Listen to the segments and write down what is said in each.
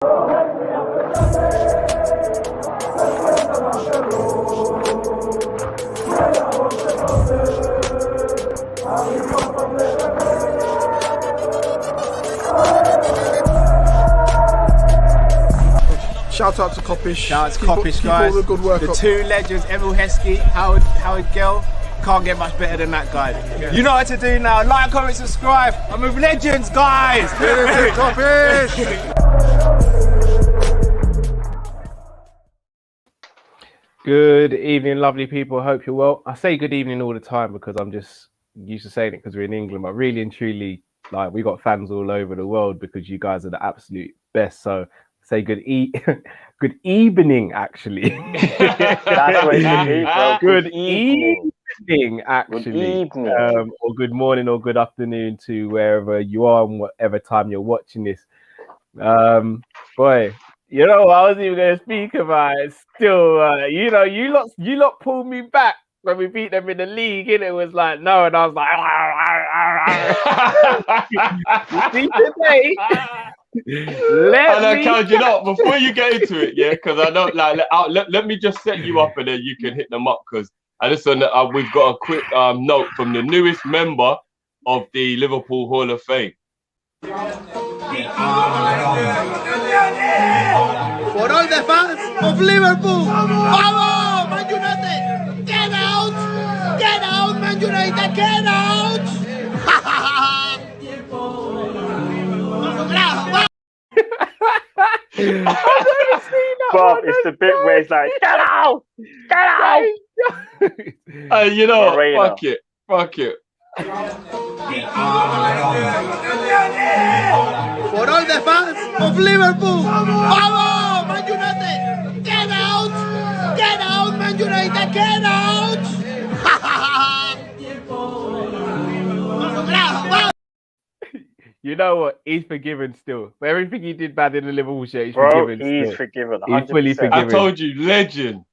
Shout out to Kopish. Shout out to Kop-Ish, guys. All the good work the up. two legends, Emil Heskey, Howard Gill. Can't get much better than that guy. Yeah. You know what to do now. Like, comment, subscribe. I'm with legends, guys. Kopish. Good evening, lovely people. Hope you're well. I say good evening all the time because I'm just used to saying it because we're in England, but really and truly, like, we got fans all over the world because you guys are the absolute best. So say good evening, actually. That's what it should be, bro. Good evening, actually. Good evening. Or good morning or good afternoon to wherever you are and whatever time you're watching this. Boy, you know what I was even going to speak about it still. You know, you lot pulled me back when we beat them in the league, and it was like, no, and I was like, you see today. You know, before you get into it, yeah, because I don't let me just set you up and then you can hit them up, because I just we've got a quick note from the newest member of the Liverpool Hall of Fame. For all the fans of Liverpool, vamos, Man United, get out, Man United, get out. Bob, it's the bit where it's like, get out! You know, Moreno. fuck it. For all the fans of Liverpool, vamos, Man United, get out, Man United, get out. You know what? He's forgiven still. For everything he did bad in the Liverpool shirt, he's Bro, forgiven. he's still. forgiven. He's fully 100%. forgiven. I told you, legend.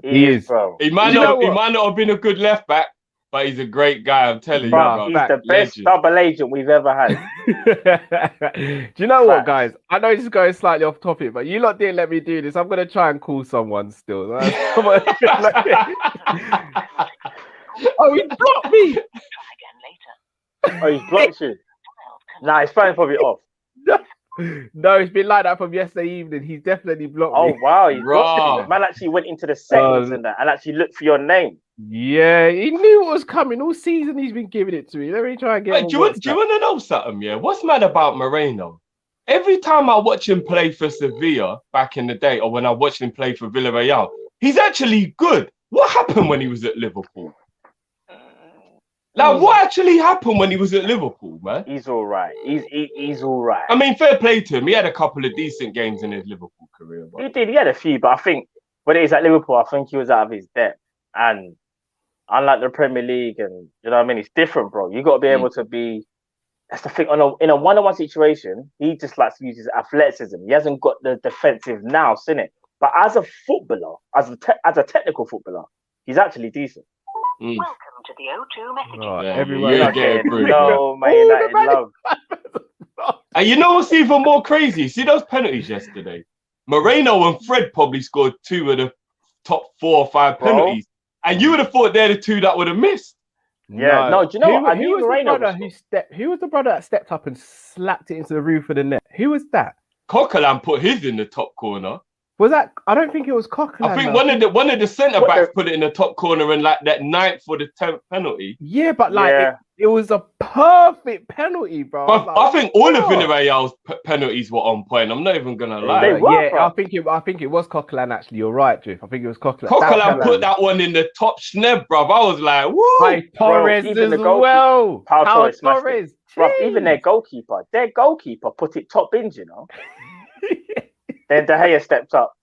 He is, bro. He might You know not have been a good left back, but he's a great guy. I'm telling you, Bro, bro. he's the best Legend. double agent we've ever had. Do you know what, guys? I know this is going slightly off topic, but you lot didn't let me do this. I'm going to try and call someone still. Oh, he blocked me. Oh, he's blocked you. Nah, his phone's probably off. No, it's been like that from yesterday evening. He's definitely blocked me. Oh, wow. He's blocked Raw. you. Man actually went into the settings and actually looked for your name. Yeah, he knew what was coming. All season he's been giving it to me. Let me try and get Wait, him do you want to know something, yeah? What's mad about Moreno? Every time I watch him play for Sevilla back in the day, or when I watched him play for Villarreal, he's actually good. What happened when he was at Liverpool? Like, what actually happened when he was at Liverpool, man? He's all right. He's all right. I mean, fair play to him. He had a couple of decent games in his Liverpool career. But... He did. He had a few, but I think when he was at Liverpool, I think he was out of his depth. And unlike the Premier League, and you know what I mean, it's different, bro. You got to be able to be. That's the thing. In a one-on-one situation, he just likes to use his athleticism. He hasn't got the defensive nous in it. But as a footballer, as a technical footballer, he's actually decent. Welcome to the O2 messaging. Oh, Yeah, everyone. yeah, get it through, No, Man United love. And you know what's even more crazy? See those penalties yesterday? Moreno and Fred probably scored 2 of the top 4 or 5 penalties. And you would have thought they're the 2 that would have missed. Yeah, no, do you know what? I knew Moreno Who was the brother that stepped up and slapped it into the roof of the net? Who was that? Coquelin put his in the top corner. Was that? I don't think it was Coquelin. I think one of the centre backs put it in the top corner and like that 9th or the 10th penalty. Yeah, but like it was a perfect penalty, bro. I think all of Villarreal's penalties were on point. I'm not even gonna lie. They were, bro. I think it was Coquelin actually. You're right, Drift. I think it was Coquelin. Coquelin put that one in the top sneb, bruv. I was like, woo! Hey, Torres as well. Pau Torres. Bro, even their goalkeeper put it top bins, you know. Then De Gea stepped up.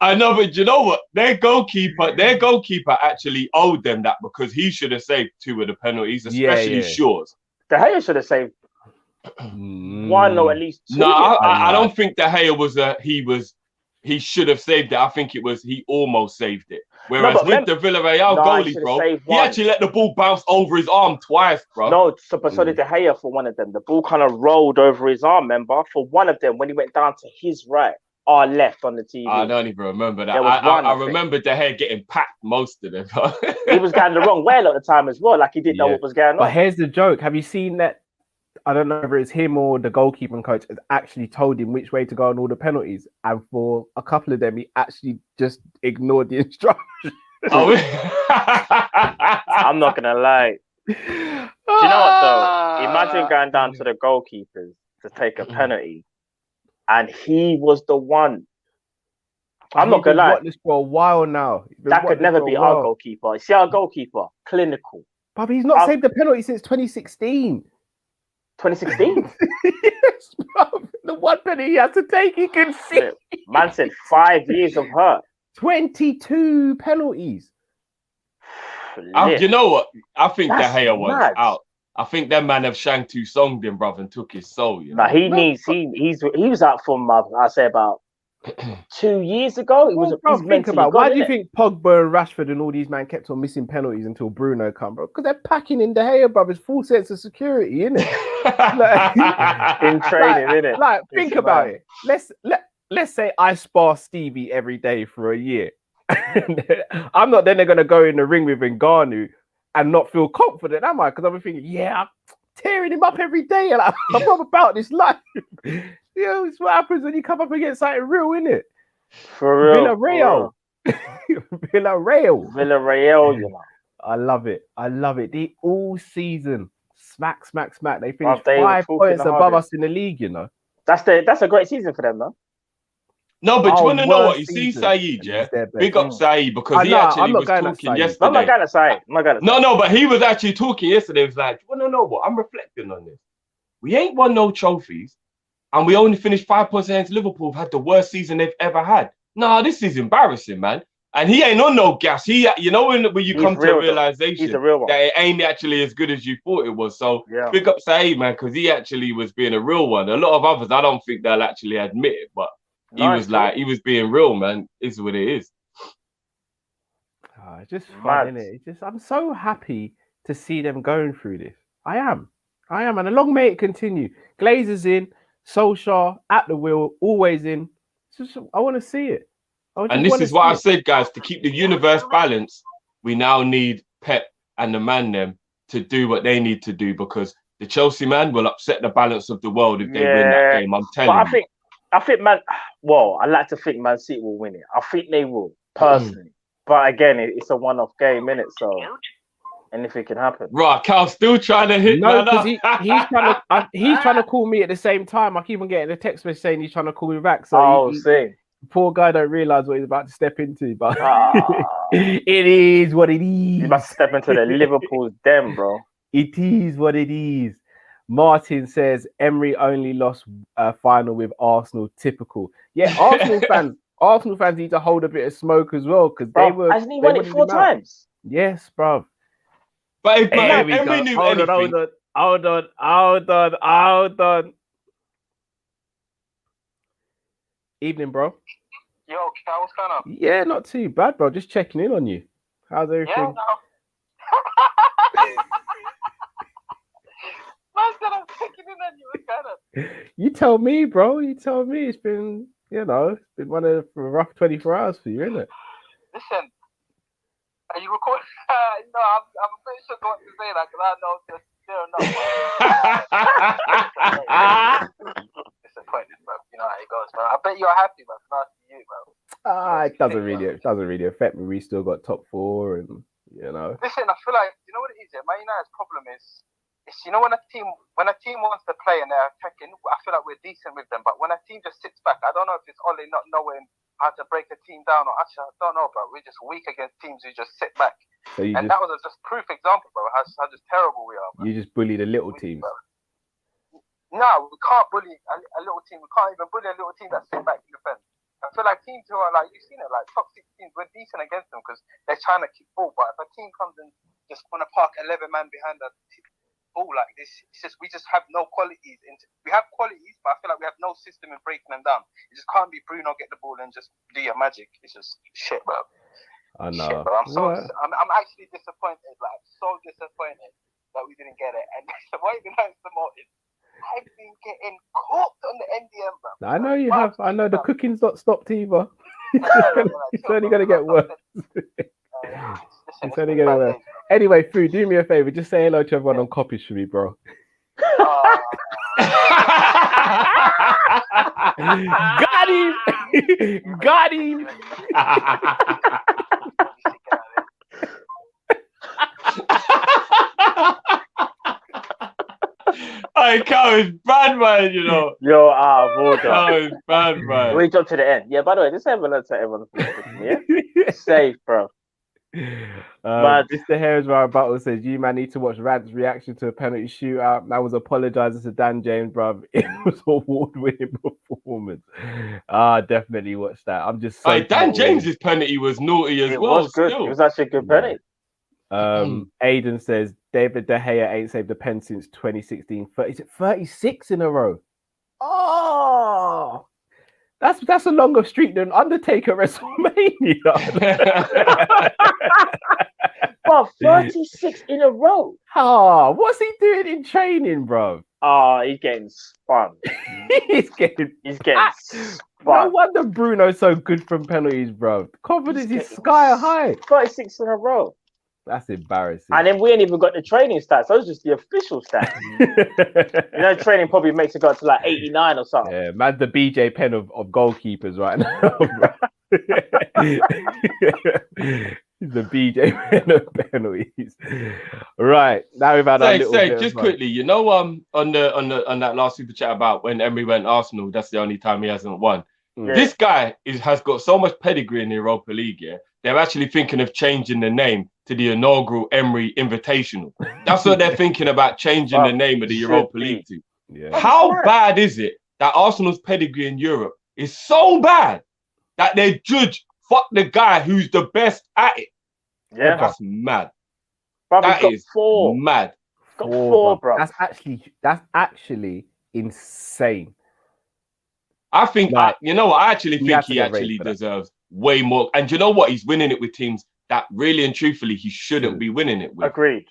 I know, but you know what? Their goalkeeper actually owed them that because he should have saved 2 of the penalties, especially Shaw's. De Gea should have saved 1 or at least 2. No, I don't think De Gea was he should have saved it. I think it was he almost saved it. No, Whereas but with the Villarreal he goalie, should have bro, saved he one. actually let the ball bounce over his arm twice, bro. No, so did De Gea for one of them. The ball kind of rolled over his arm, remember? For one of them, when he went down to his right, our left on the TV. I don't even remember that. There was one, I remember De Gea getting packed most of them. He was going the wrong way a lot of the time as well. Like he didn't know what was going on. But here's the joke. Have you seen that? I don't know whether it's him or the goalkeeping coach has actually told him which way to go on all the penalties. And for a couple of them, he actually just ignored the instructions. Oh, I'm not going to lie. Do you know what, though? Imagine going down to the goalkeepers to take a penalty. And he was the one. I'm not going to lie. This for a while now. That could never be our goalkeeper. See our goalkeeper? Clinical. But he's not saved the penalty since 2016. 2016? Yes, bro. The one penalty he had to take, he can see. Man said 5 years of hurt. 22 penalties. You know what? I think De Gea was mad. out. I think that man have Shang Tu songed him, brother, and took his soul. You know? He was out from I say about 2 years ago. He was. Think about why do you think Pogba and Rashford and all these men kept on missing penalties until Bruno come, bro? Because they're packing in De Gea, bro. It's full sense of security, innit? In training, innit? Like, think about it. Let's say I spar Stevie every day for a year. I'm not then going to go in the ring with Ngannou and not feel confident, am I? Because I'm thinking, yeah, I'm tearing him up every day, and I'm about this life. You know, it's what happens when you come up against something real, innit? For real. Villarreal. Villarreal, you know. I love it. The all season smack. They finished They 5 points above us in the league, you know. That's a great season for them, though. No, but you want to know what? You see Saeed, yeah? Big up Saeed, because he actually was talking yesterday. I'm not going to say. No, but he was actually talking yesterday. He was like, you want to know what? I'm reflecting on this. We ain't won no trophies, and we only finished 5 points against Liverpool, who've had the worst season they've ever had. No, this is embarrassing, man. And he ain't on no gas. You know when you come to a realization that it ain't actually as good as you thought it was. So big up Saeed, man, because he actually was being a real one. A lot of others, I don't think they'll actually admit it, but he was being real, man. It's what it is. It's just fun, isn't it? I'm so happy to see them going through this. I am, and long may it continue. Glazer's in, Solskjaer at the wheel, always in. I want to see it. And this is what I said, guys, to keep the universe balanced, we now need Pep and the man them to do what they need to do, because the Chelsea man will upset the balance of the world if they win that game. I'm telling you. I think I like to think Man City will win it. I think they will, personally. But again, it's a one-off game, innit? So anything can happen. Right, Cal's still trying to hit. No, because he's trying to call me at the same time. I keep on getting a text message saying he's trying to call me back. So poor guy don't realise what he's about to step into. But it is what it is. He's about to step into the Liverpool's den, bro. It is what it is. Martin says Emery only lost a final with Arsenal. Typical. Yeah, Arsenal fans need to hold a bit of smoke as well, because they were. Hasn't he won it 4 times? Yes, bro. But if Emery knew anything. Hold on. Evening, bro. Yo, Cal, what's going on? Yeah, not too bad, bro. Just checking in on you. How's everything? Yeah, no. Man said I'm checking in on you. What's going on? You tell me, bro. You tell me. It's been, it's been one of the rough 24 hours for you, isn't it? Listen, are you recording? I'm a bit shook what to say that, because I know just still not. Disappointed, bro. You know how it goes, bro. I bet you're happy, bro. Nice to you, bro. It doesn't really affect me. We still got top 4, and Listen, I feel like what it is. Man United's problem is. It's, when a team wants to play and they're attacking, I feel like we're decent with them. But when a team just sits back, I don't know if it's Ole not knowing how to break a team down, or actually I don't know, bro. We're just weak against teams who just sit back. That was just proof example, bro. How just terrible we are. Bro. You just bully the little teams. No, we can't bully a little team. We can't even bully a little team that sit back in defense. I feel like teams who are like, you've seen it, like top 6 teams, we're decent against them because they're trying to kick ball. But if a team comes and just want to park 11 man behind us, ball like this. It's just we just have no qualities. We have qualities, but I feel like we have no system in breaking them down. It just can't be Bruno get the ball and just do your magic. It's just shit, bro. I know. Shit, bro. I'm actually disappointed. Like, so disappointed that we didn't get it. And what even hurts the most is I've been getting cooked on the NDM, bro. I know you have. I know the cooking's not stopped either. It's only going to get worse. It's only going to get worse. Anyway, Fu, do me a favor. Just say hello to everyone on Kop-Ish for me, bro. Got him! Got him! Hey, Cal is bad, man, you know. Yo, Cal is bad, man. We jump to the end. Yeah, by the way, just have a look to everyone. Yeah? Safe, bro. Mr. Harris Battle says, you man need to watch Rad's reaction to a penalty shootout. I was apologizing to Dan James, bruv. It was an award-winning performance. Definitely watch that. I'm just so Dan James's penalty was naughty as well. Was good. It was actually a good penalty. Aiden says David De Gea ain't saved a pen since 2016. Is it 36 in a row? Oh, that's a longer streak than Undertaker WrestleMania. But 36 in a row. What's he doing in training, bro? He's getting spun. He's getting spun. No wonder Bruno's so good from penalties, bro. Confidence is sky high. 36 in a row. That's embarrassing. And then we ain't even got the training stats. Those are just the official stats. Training probably makes it go to like 89 or something. Yeah, man's the BJ Penn of goalkeepers right now. He's the BJ Penn of penalties. Right, now we've had our little bit just quickly, you know, on that last super chat about when Emery went Arsenal, that's the only time he hasn't won. Yeah. This guy has got so much pedigree in the Europa League. Yeah, they're actually thinking of changing the name to the inaugural Emery Invitational. That's what they're thinking about, changing the name of the Europa League to. Yeah. How bad is it that Arsenal's pedigree in Europe is so bad that they judge fuck the guy who's the best at it? Yeah, that's mad. Bro, that is mad. Got four, bro. That's actually insane. I think you know what? I actually think he actually deserves way more. And you know what? He's winning it with teams that really and truthfully he shouldn't be winning it with. Agreed.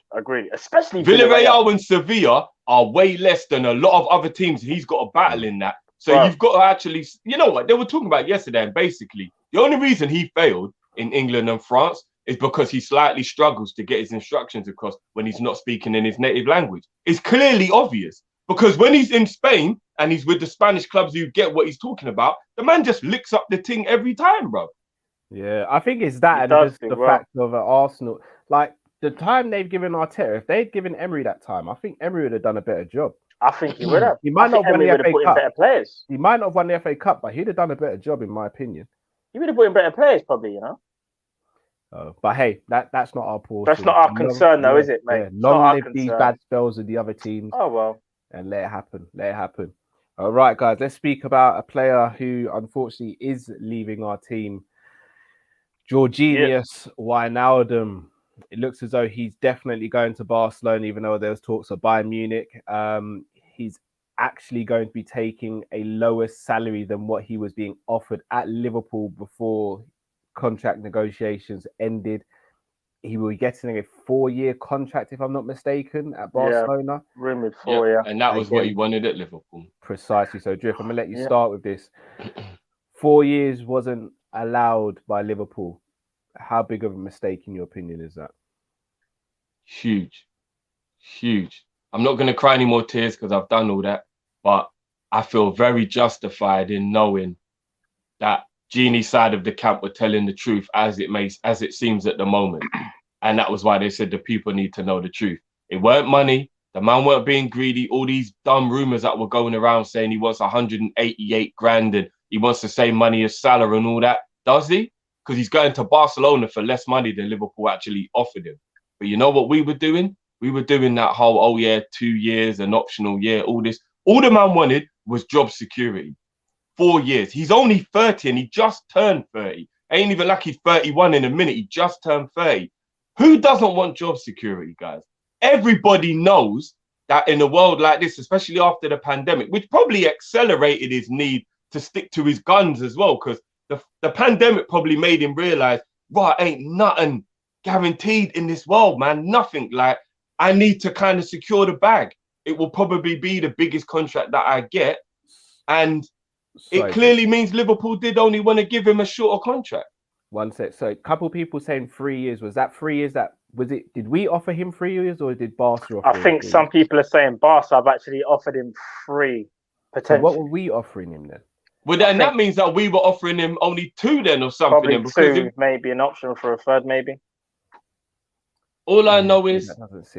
Especially Villarreal and Sevilla are way less than a lot of other teams. He's got a battle in that. So you've got to actually, you know what? They were talking about yesterday, and basically the only reason he failed in England and France is because he slightly struggles to get his instructions across when he's not speaking in his native language. It's clearly obvious because when he's in Spain and he's with the Spanish clubs who get what he's talking about, the man just licks up the ting every time, bro. Yeah, I think it's that and just the fact of Arsenal. Like, the time they've given Arteta, if they'd given Emery that time, I think Emery would have done a better job. I think he would have. He might not have won the FA Cup. Better players. He might not have won the FA Cup, but he'd have done a better job, in my opinion. He would have put in better players, probably, you know. But hey, that's not our portion. That's not our concern, though, is it, mate? Yeah, long live these bad spells of the other teams. Oh, well. And let it happen. Let it happen. All right, guys, let's speak about a player who, unfortunately, is leaving our team. Georginius Wijnaldum. It looks as though he's definitely going to Barcelona, even though there was talks of Bayern Munich. He's actually going to be taking a lower salary than what he was being offered at Liverpool before contract negotiations ended. He will be getting a 4-year contract, if I'm not mistaken, at Barcelona. Rumored 4, And that was what he wanted at Liverpool. Precisely. So, Drift, I'm going to let you start with this. 4 years wasn't allowed by Liverpool. How big of a mistake, in your opinion, is that? Huge. I'm not going to cry any more tears because I've done all that, but I feel very justified in knowing that Gini's side of the camp were telling the truth as it seems at the moment. And that was why they said the people need to know the truth. It weren't money. The man weren't being greedy. All these dumb rumors that were going around saying he wants 188 grand and he wants the same money as Salah and all that. Does he? Because he's going to Barcelona for less money than Liverpool actually offered him. But you know what we were doing? We were doing that whole, 2 years, an optional year, all this. All the man wanted was job security. 4 years. He's only 30 and he just turned 30. Ain't even like he's 31 in a minute. He just turned 30. Who doesn't want job security, guys? Everybody knows that in a world like this, especially after the pandemic, which probably accelerated his need to stick to his guns as well, because the pandemic probably made him realize, right, ain't nothing guaranteed in this world, man. Nothing. Like, I need to kind of secure the bag. It will probably be the biggest contract that I get. And it clearly means Liverpool did only want to give him a shorter contract. One sec. So a couple of people saying 3 years. Was that 3 years? Did we offer him 3 years or did Barca offer him? I think some people are saying Barca have actually offered him 3 potentially. So what were we offering him then? Well, then that means that we were offering him only 2 then or something. Probably then, 2, maybe an option for a 3rd, maybe. All I know is,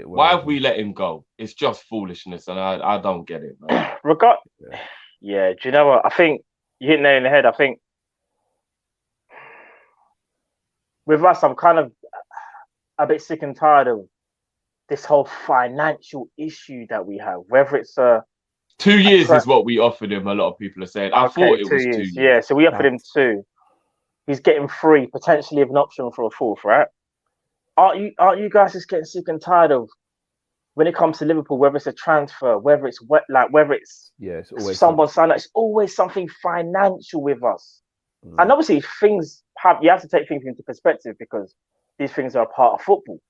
why have we let him go? It's just foolishness, and I don't get it, man. Yeah, do you know what? I think you hit the nail in the head. I think with us, I'm kind of a bit sick and tired of this whole financial issue that we have. Whether it's 2 years is what we offered him. A lot of people are saying. I thought it was 2 years. Yeah, so we offered him 2. He's getting 3, potentially with an option for a 4th, right? Aren't you guys just getting sick and tired of when it comes to Liverpool, whether it's a transfer, whether it's it's always someone signed, it's always something financial with us. And obviously you have to take things into perspective because these things are a part of football.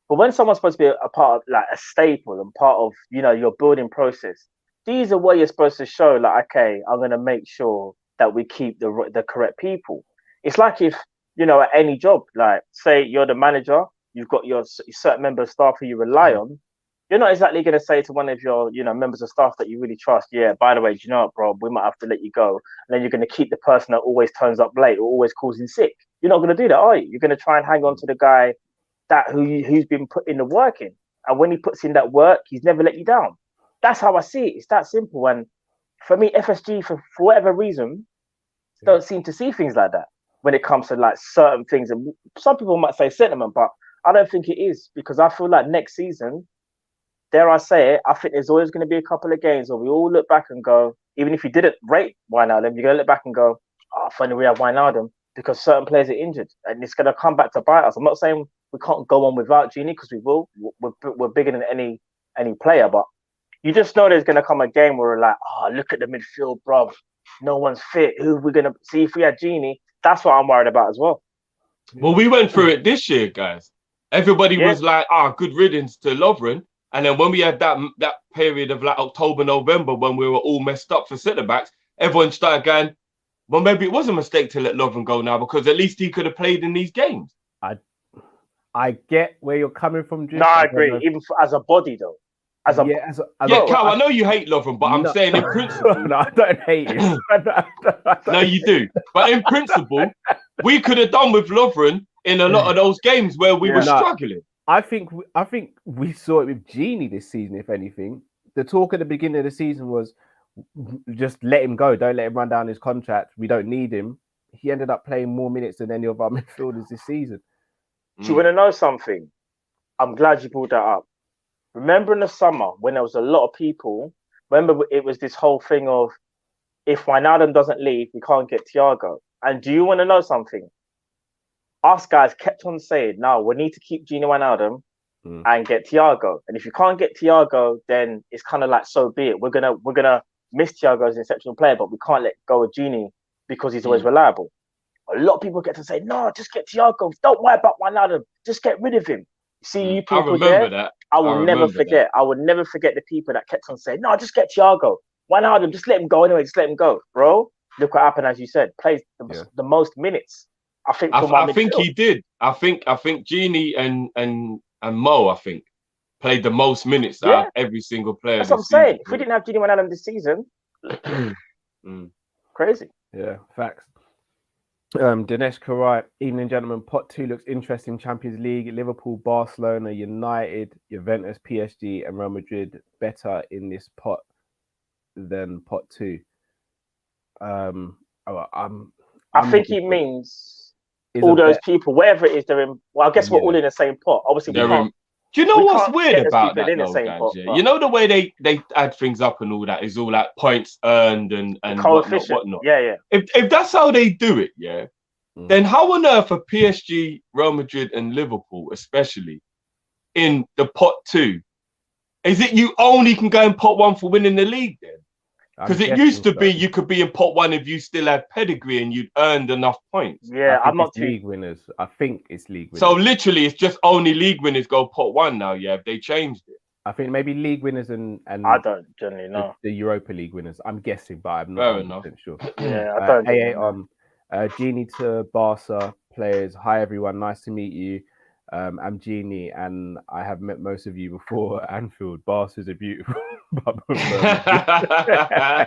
But when someone's supposed to be a part of like a staple and part of, you know, your building process, these are where you're supposed to show like, okay, I'm going to make sure that we keep the correct people. It's like if, you know, at any job, like say you're the manager, you've got your certain member of staff who you rely on. You're not exactly going to say to one of your, you know, members of staff that you really trust, yeah, by the way, do you know what, bro, we might have to let you go. And then you're going to keep the person that always turns up late or always calls in sick. You're not going to do that, are you? You're going to try and hang on to the guy who's been putting the work in. And when he puts in that work, he's never let you down. That's how I see it. It's that simple. And for me, FSG, for whatever reason, don't seem to see things like that when it comes to like certain things. And some people might say sentiment, but I don't think it is, because I feel like next season, dare I say it, I think there's always going to be a couple of games where we all look back and go, even if you didn't rate Wijnaldum, you're going to look back and go, oh, funny we have Wijnaldum, because certain players are injured and it's going to come back to bite us. I'm not saying we can't go on without Gini, because we will. We're bigger than any player, but you just know there's going to come a game where we're like, oh, look at the midfield, bro. No one's fit. Who are we going to see if we had Gini? That's what I'm worried about as well. Well, we went through it this year, guys. Everybody was like, good riddance to Lovren. And then when we had that period of like October, November, when we were all messed up for centre-backs, everyone started going, well, maybe it was a mistake to let Lovren go now, because at least he could have played in these games. I get where you're coming from, Jim. No, I agree. Even as a body, though. Cal, I know you hate Lovren, but I'm saying in principle. No, I don't hate him. No, you do. But in principle, we could have done with Lovren in a lot of those games where we were struggling. I think we saw it with Gini this season, if anything. The talk at the beginning of the season was just let him go. Don't let him run down his contract. We don't need him. He ended up playing more minutes than any of our midfielders this season. Do you want to know something? I'm glad you brought that up. Remember in the summer when there was a lot of people, remember it was this whole thing of if Wijnaldum doesn't leave, we can't get Thiago. And do you want to know something? Us guys kept on saying, no, we need to keep Gini Wijnaldum and get Thiago. And if you can't get Thiago, then it's kind of like, so be it. We're gonna miss Thiago as an exceptional player, but we can't let go of Gini because he's always reliable. A lot of people get to say, no, just get Thiago. Don't worry about Wijnaldum. Just get rid of him. See, you people I remember that. I will never forget. I will never forget the people that kept on saying, no, just get Thiago. Wijnaldum, just let him go anyway. Just let him go. Bro, look what happened, as you said. Plays the most minutes. I think he did. I think Gini and Mo, I think, played the most minutes out of every single player. That's what I'm saying. If we didn't have Gini Wijnaldum this season, crazy. Yeah, facts. Dinesh Karai, evening gentlemen. Pot 2 looks interesting. Champions League, Liverpool, Barcelona, United, Juventus, PSG, and Real Madrid better in this pot than pot 2. I think he means all those people, wherever it is, they're in. Well, I guess we're all in the same pot. Obviously, we can't. Do you know what's weird about that, though, guys? You know the way they add things up and all that is all like points earned and whatnot. Yeah. If that's how they do it, then how on earth are PSG, Real Madrid, and Liverpool, especially in the pot 2, Is it you only can go in pot one for winning the league then? Because it used to be you could be in pot one if you still had pedigree and you'd earned enough points. Yeah, I'm not league winners. I think it's league winners. So literally, it's just only league winners go pot one now. Yeah, if they changed it. I think maybe league winners and I don't generally know the Europa League winners. I'm guessing, but I'm Fair not 100% sure. Yeah, I don't. Gini to Barca players. Hi everyone, nice to meet you. I'm Gini, and I have met most of you before at Anfield. Barca's a beautiful. Yeah,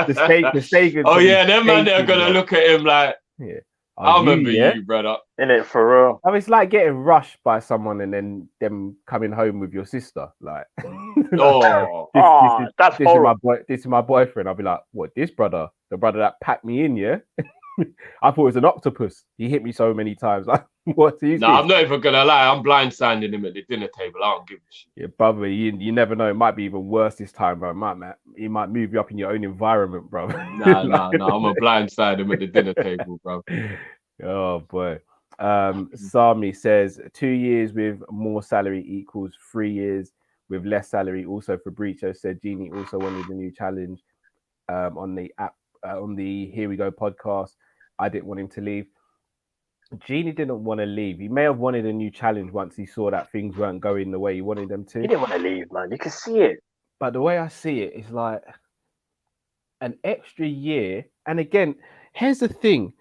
the steak. Oh yeah, them man are gonna look at him like, yeah. I remember you, brother. In it for real. I mean, it's like getting rushed by someone and then them coming home with your sister. Like, that's horrible. This is my boyfriend. I'll be like, what? This brother, the brother that packed me in, yeah. I thought it was an octopus. He hit me so many times. Like, what? No, I'm not even gonna lie. I'm blindsiding him at the dinner table. I don't give a shit. Yeah, brother. You never know. It might be even worse this time, bro. He might move you up in your own environment, bro. No. I'm a blindside him at the dinner table, bro. Oh boy. Sami says 2 years with more salary equals 3 years with less salary. Also, Fabricio said Gini also wanted a new challenge on the app on the Here We Go podcast. I didn't want him to leave. Gini didn't want to leave. He may have wanted a new challenge once he saw that things weren't going the way he wanted them to. He didn't want to leave, man. You can see it. But the way I see it is like an extra year. And again, here's the thing.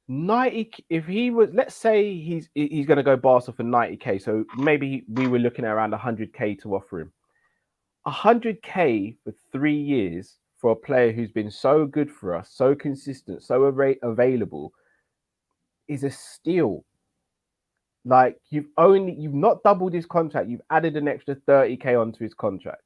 90, if he was, let's say he's going to go Barca for 90k, so maybe we were looking at around 100k to offer him. 100k for 3 years for a player who's been so good for us, so consistent, so available, is a steal. Like, you've not doubled his contract, you've added an extra 30k onto his contract.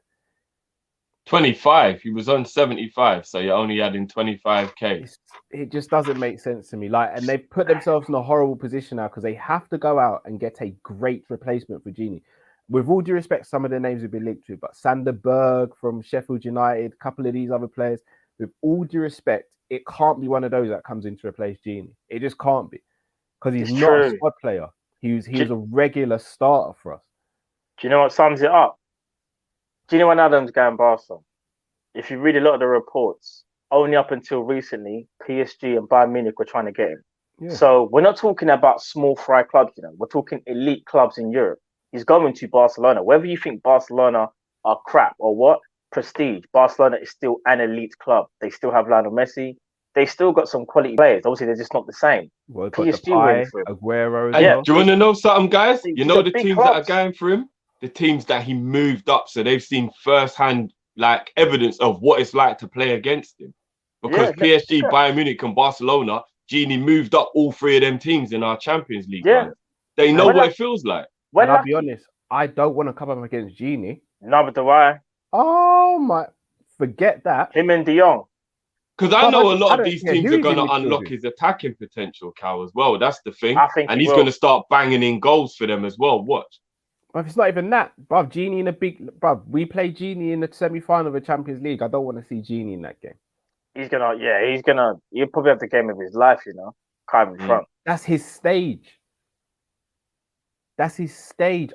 25. He was on 75, so you're only adding 25k. It just doesn't make sense to me. Like, and they've put themselves in a horrible position now because they have to go out and get a great replacement for Gini. With all due respect, some of the names have been linked to, but Sander Berg from Sheffield United, a couple of these other players. With all due respect, it can't be one of those that comes in to replace Gini. It just can't be, because he's not a squad player. He was a regular starter for us. Do you know what sums it up? Gini Wijnaldum's going Barca. If you read a lot of the reports, only up until recently, PSG and Bayern Munich were trying to get him. Yeah. So we're not talking about small fry clubs, we're talking elite clubs in Europe. He's going to Barcelona. Whether you think Barcelona are crap or what, prestige, Barcelona is still an elite club. They still have Lionel Messi. They still got some quality players. Obviously, they're just not the same. Well, PSG for him. Aguero. Hey, do you want to know something, guys? You know the teams that are going for him? The teams that he moved up, so they've seen firsthand like evidence of what it's like to play against him. Because PSG, Bayern Munich, and Barcelona, Gini moved up all three of them teams in our Champions League. Yeah. They know what it feels like. And I'll be honest, I don't want to come up against Gini. No, but do I? Oh my! Forget that. Him and De Jong. Because I know a lot of these teams are going to unlock his attacking potential, Cal, as well. That's the thing. And he's going to start banging in goals for them as well. Watch. But it's not even that, bruv. Gini in a big, bruv. We play Gini in the semi-final of the Champions League. I don't want to see Gini in that game. He'll probably have the game of his life, come in front. That's his stage.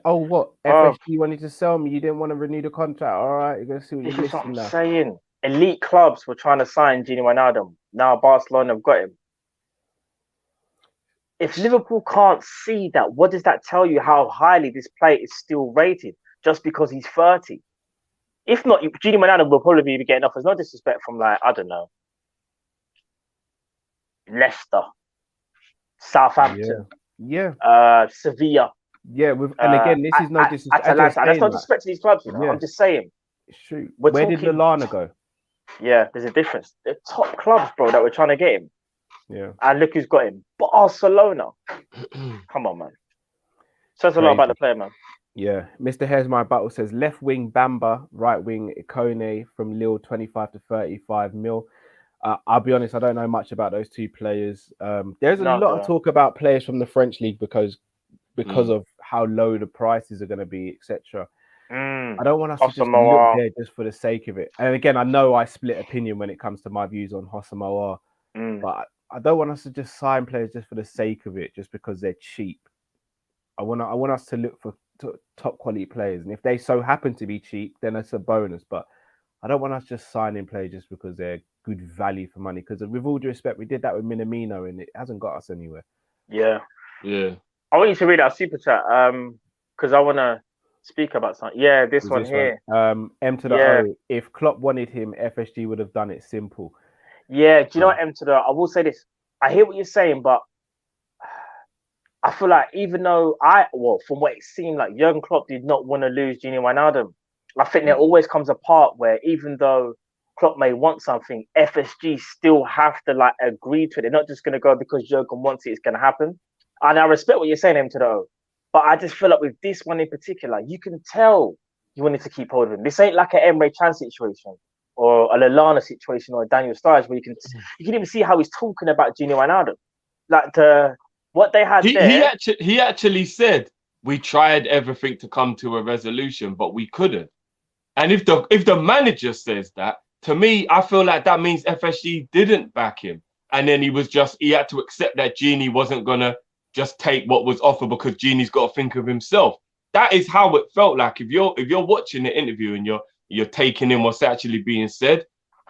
Oh, what? FSG wanted to sell me. You didn't want to renew the contract. All right, you're going to see what you're missing now. Saying. Elite clubs were trying to sign Gini Wijnaldum. Now Barcelona have got him. If Liverpool can't see that, what does that tell you how highly this player is still rated just because he's 30? If not, Gini Wijnaldum will probably be getting offers. No disrespect from, like, I don't know, Leicester, Southampton, Sevilla. Yeah, and again, this is no disrespect. That's not disrespect to these clubs, I'm just saying. Shoot. Where did Lallana go? Yeah, there's a difference. The top clubs, bro, that we're trying to get him. Yeah. And look who's got him. Barcelona. Come on, man. Says a lot about the player, man. Yeah. Mr. Here's My Battle says left wing Bamba, right wing Ikone from Lille, 25 to 35 mil. I'll be honest, I don't know much about those two players. There's a lot of talk about players from the French league because of how low the prices are going to be, etc. I don't want us to just look there just for the sake of it. And again, I know I split opinion when it comes to my views on Hossam, but I don't want us to just sign players just for the sake of it, just because they're cheap. I want us to look for top quality players, and if they so happen to be cheap, then it's a bonus. But I don't want us just signing players just because they're good value for money. Because with all due respect, we did that with Minamino, and it hasn't got us anywhere. Yeah. I want you to read our super chat because I want to speak about something. Yeah, this one here. M to the O. If Klopp wanted him, FSG would have done it simple. Yeah, do you know what, M to the O? I will say this. I hear what you're saying, but I feel like even though from what it seemed like, Jurgen Klopp did not want to lose Gini Wijnaldum. I think there always comes a part where even though Klopp may want something, FSG still have to like agree to it. They're not just going to go because Jurgen wants it, it's going to happen. And I respect what you're saying, M to the O. But I just feel like with this one in particular, you can tell you wanted to keep hold of him. This ain't like an Emre Can situation or a Lallana situation or a Daniel Sturridge where you can even see how he's talking about Gini Wijnaldum. Like what they had there. He actually said we tried everything to come to a resolution, but we couldn't. And if the manager says that, to me, I feel like that means FSG didn't back him. And then he had to accept that Gini wasn't gonna just take what was offered because Gini's got to think of himself. That is how it felt like. If you're watching the interview and you're taking in what's actually being said,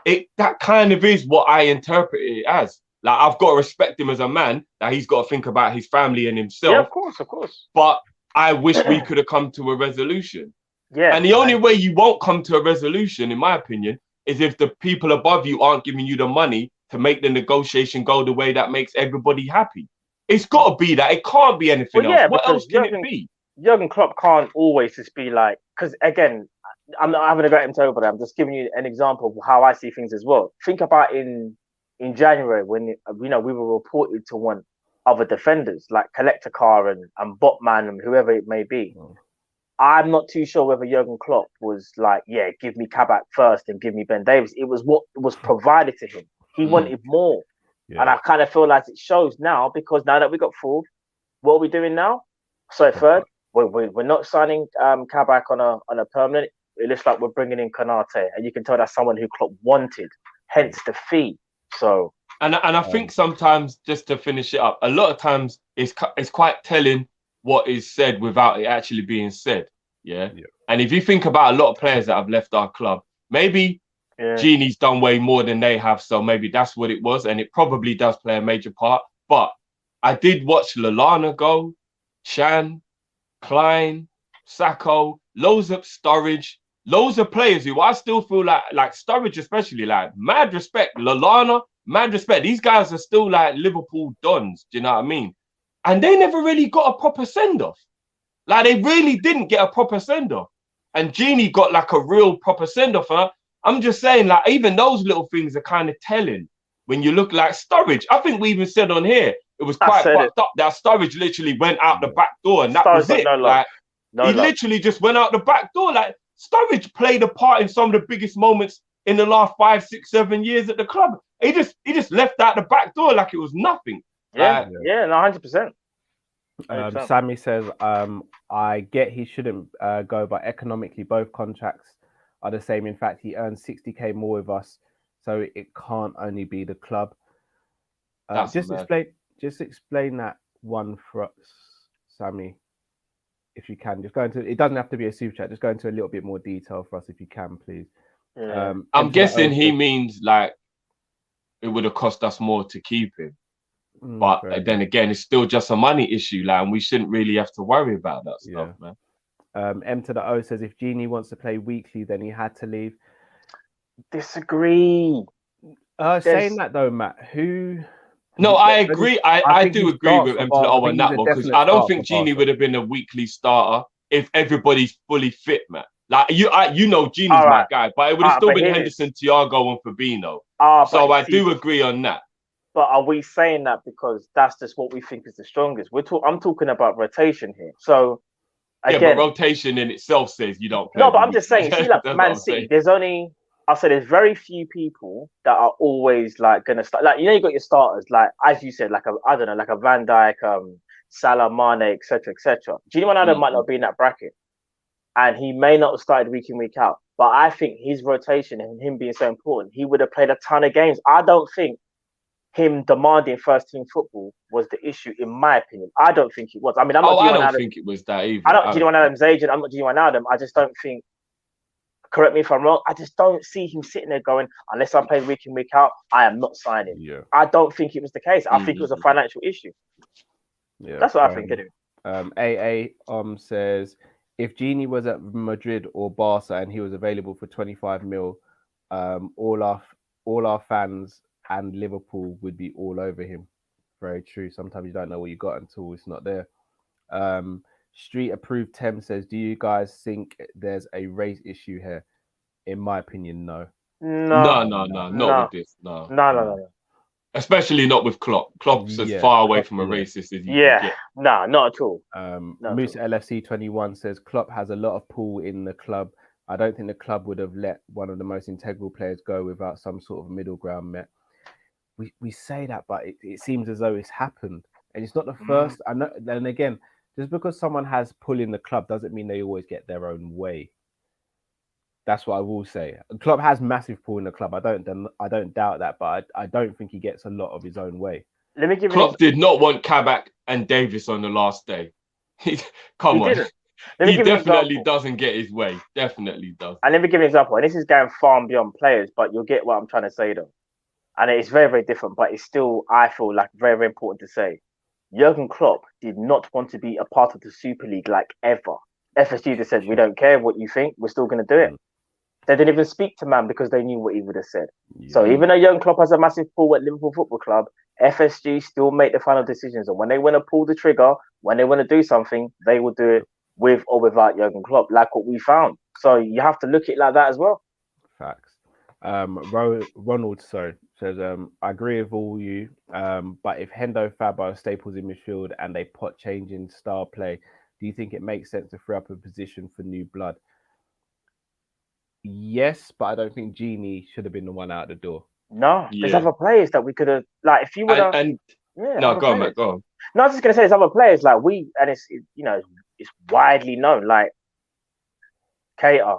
that kind of is what I interpret it as. Like, I've got to respect him as a man, that he's got to think about his family and himself. Yeah, of course. But I wish we could have come to a resolution. Yeah. And the only way you won't come to a resolution, in my opinion, is if the people above you aren't giving you the money to make the negotiation go the way that makes everybody happy. It's got to be that. It can't be anything else. What else can it be? Jurgen Klopp can't always just be like, because again, I'm not having a go at him over there. I'm just giving you an example of how I see things as well. Think about in January when we were reported to want other defenders like Collector Car and Botman and whoever it may be. I'm not too sure whether Jurgen Klopp was like, yeah, give me Kabak first and give me Ben Davies. It was what was provided to him. He wanted more. Yeah. And I kind of feel like it shows now, because now that we got fourth, what are we doing now? So third, we're not signing Kabak on a permanent. It looks like we're bringing in Konate, and you can tell that's someone who Klopp wanted, hence the fee. So and I think sometimes, just to finish it up, a lot of times it's quite telling what is said without it actually being said. Yeah. And if you think about a lot of players that have left our club, maybe Gini's done way more than they have, so maybe that's what it was, and it probably does play a major part. But I did watch Lallana go, Chan, Klein, Sacco, loads of Sturridge, loads of players who I still feel like Sturridge especially, like, mad respect. Lallana, mad respect. These guys are still like Liverpool dons, do you know what I mean? And they never really got a proper send-off. Like, they really didn't get a proper send-off. And Gini got like a real proper send-off. I'm just saying, like, even those little things are kind of telling. When you look like Sturridge, I think we even said on here, it was quite fucked up that Sturridge literally went out the back door, and that was it. He literally just went out the back door. Like, Sturridge played a part in some of the biggest moments in the last 5, 6, 7 years at the club. He just left out the back door like it was nothing. Yeah, no, 100%. Sammy says, I get he shouldn't go, but economically both contracts are the same. In fact, he earns 60k more with us, so it can't only be the club. Just explain that one for us, Sammy, if you can. Just go into, it doesn't have to be a super chat, just go into a little bit more detail for us if you can, please. I'm guessing he means like it would have cost us more to keep him. But then again, it's still just a money issue, like, and we shouldn't really have to worry about that stuff, man. M to the O says, if Gini wants to play weekly, then he had to leave. Disagree. Saying that though, Matt, No, I agree. I do agree with M to the O on that one, because I don't think Gini would have been a weekly starter if everybody's fully fit, man. Like, you know Gini's my guy, but it would have still been Henderson, Thiago, and Fabinho. So I do agree on that. But are we saying that because that's just what we think is the strongest? I'm talking about rotation here. So again, but rotation in itself says you don't play. No, but I'm just saying, see, like Man City, there's very few people that are always like gonna start. Like, you got your starters, like, as you said, like a Van Dijk, Salah, Mane, etc., etc. Gini Wijnaldum might not be in that bracket, and he may not have started week in, week out. But I think his rotation and him being so important, he would have played a ton of games. I don't think him demanding first team football was the issue, in my opinion. I don't think it was. I mean, I'm not. I don't think it was that either. I'm not Gini Wijnaldum's agent. I'm not Gini Wijnaldum. I just don't think. Correct me if I'm wrong. I just don't see him sitting there going, unless I'm playing week in, week out, I am not signing. Yeah. I don't think it was the case. I think it was a financial issue. Yeah. That's what I think it is. AA says, if Gini was at Madrid or Barca and he was available for 25 mil, all our fans and Liverpool would be all over him. Very true. Sometimes you don't know what you got until it's not there. Street Approved Tem says, do you guys think there's a race issue here? In my opinion, no. No, not with this. No. Especially not with Klopp. Klopp's as far away from a racist as you can get. No, not at all. Musa LFC 21 says, Klopp has a lot of pull in the club. I don't think the club would have let one of the most integral players go without some sort of middle ground met. We say that, but it seems as though it's happened. And it's not the first. And again, just because someone has pull in the club doesn't mean they always get their own way. That's what I will say. Klopp has massive pull in the club. I don't doubt that, but I don't think he gets a lot of his own way. Let me give Klopp did not want Kabak and Davis on the last day. Come on. He definitely doesn't get his way. Definitely does. And let me give an example. And this is going far and beyond players, but you'll get what I'm trying to say though. And it's very, very different, but it's still, I feel like, very, very important to say. Jurgen Klopp did not want to be a part of the Super League like ever. FSG just said, we don't care what you think, we're still going to do it. They didn't even speak to man because they knew what he would have said. Yeah. So even though Jurgen Klopp has a massive pull at Liverpool Football Club, FSG still make the final decisions. And when they want to pull the trigger, when they want to do something, they will do it with or without Jurgen Klopp, like what we found. So you have to look at it like that as well. Facts. Ronald says, I agree with all you, but if Hendo, Fab are staples in midfield and they pot changing style play, do you think it makes sense to free up a position for new blood? Yes, but I don't think Gini should have been the one out the door. No, there's other players that we could have, like, if you would have. No, go on, mate, go on. No, I was just going to say there's other players, like it's widely known, like Keita,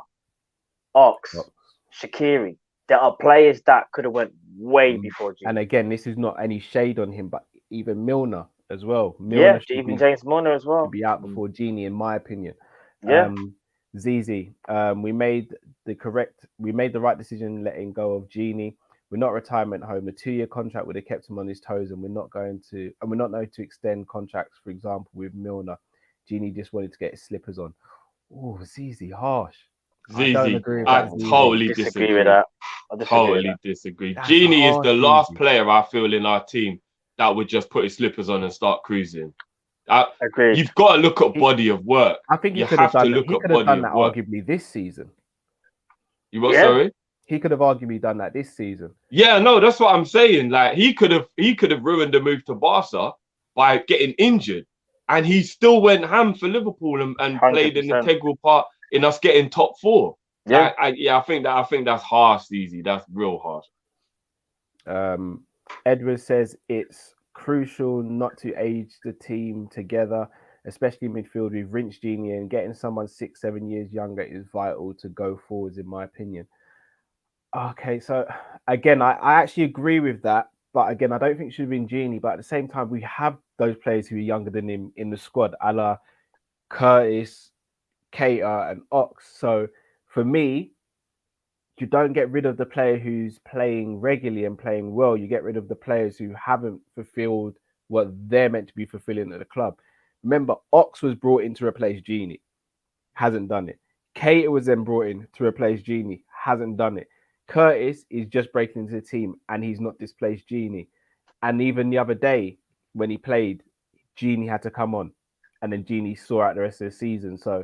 Ox, Shaqiri. There are players that could have went way before Gini. And again, this is not any shade on him, but even Milner as well. Even James Milner as well. To be out before Gini, in my opinion. Yeah. Zizi, we made the right decision letting go of Gini. We're not a retirement home. A 2-year contract would have kept him on his toes, and we're not known to extend contracts, for example, with Milner. Gini just wanted to get his slippers on. Oh, Zizi, harsh. Zizi, I totally disagree with that. Totally disagree. Gini is the last player I feel in our team that would just put his slippers on and start cruising. Agreed. You've got to look at body of work. I think he could have done that arguably this season. You what? Sorry? He could have arguably done that this season. Yeah, no, that's what I'm saying. Like he could have ruined the move to Barca by getting injured, and he still went ham for Liverpool and played an integral part in us getting top 4. Yeah, I think that's harsh, easy. That's real harsh. Edward says it's crucial not to age the team together, especially midfield with Rinch Gini, and getting someone 6-7 years younger is vital to go forwards, in my opinion. Okay, so again, I actually agree with that, but again, I don't think it should have been Gini. But at the same time, we have those players who are younger than him in the squad, a la Curtis, Keita, and Ox. So for me, you don't get rid of the player who's playing regularly and playing well. You get rid of the players who haven't fulfilled what they're meant to be fulfilling at the club. Remember, Ox was brought in to replace Gini, hasn't done it. Keita was then brought in to replace Gini, hasn't done it. Curtis is just breaking into the team and he's not displaced Gini. And even the other day when he played, Gini had to come on and then Gini saw out the rest of the season. So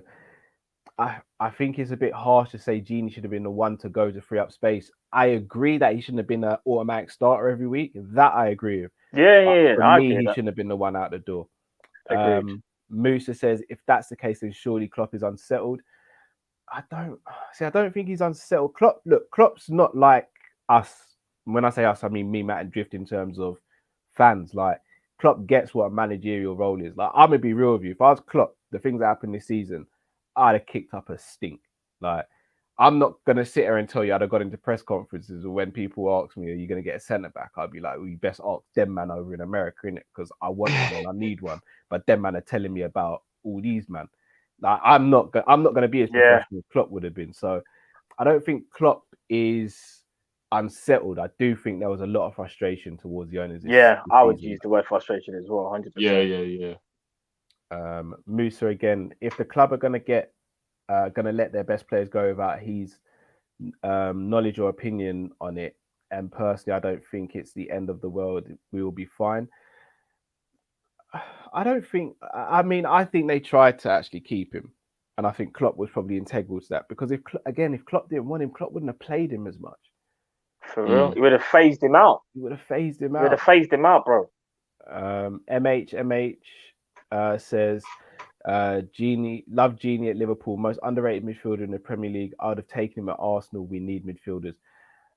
I think it's a bit harsh to say Gini should have been the one to go to free up space. I agree that he shouldn't have been an automatic starter every week. That I agree with. Yeah. For me, he shouldn't have been the one out the door. Musa says, if that's the case, then surely Klopp is unsettled. I don't think he's unsettled. Klopp's not like us. When I say us, I mean me, Matt, and Drift in terms of fans. Like, Klopp gets what a managerial role is. Like, I'm going to be real with you. If I was Klopp, the things that happened this season, I'd have kicked up a stink. Like, I'm not going to sit here and tell you I'd have got into press conferences or when people ask me, are you going to get a centre back? I'd be like, well, you best ask them man over in America, innit? Because I want one, I need one. But them man are telling me about all these man. Like, I'm not going to be as professional as Klopp would have been. So I don't think Klopp is unsettled. I do think there was a lot of frustration towards the owners. I would use the word frustration as well, 100%. Yeah. Musa again. If the club are going to let their best players go without his knowledge or opinion on it, and personally, I don't think it's the end of the world. We will be fine. I think they tried to actually keep him, and I think Klopp was probably integral to that, because if Klopp didn't want him, Klopp wouldn't have played him as much. For real, he would have phased him out. He would have phased him out, bro. MH says, Gini, love Gini at Liverpool, most underrated midfielder in the Premier League. I would have taken him at Arsenal. We need midfielders.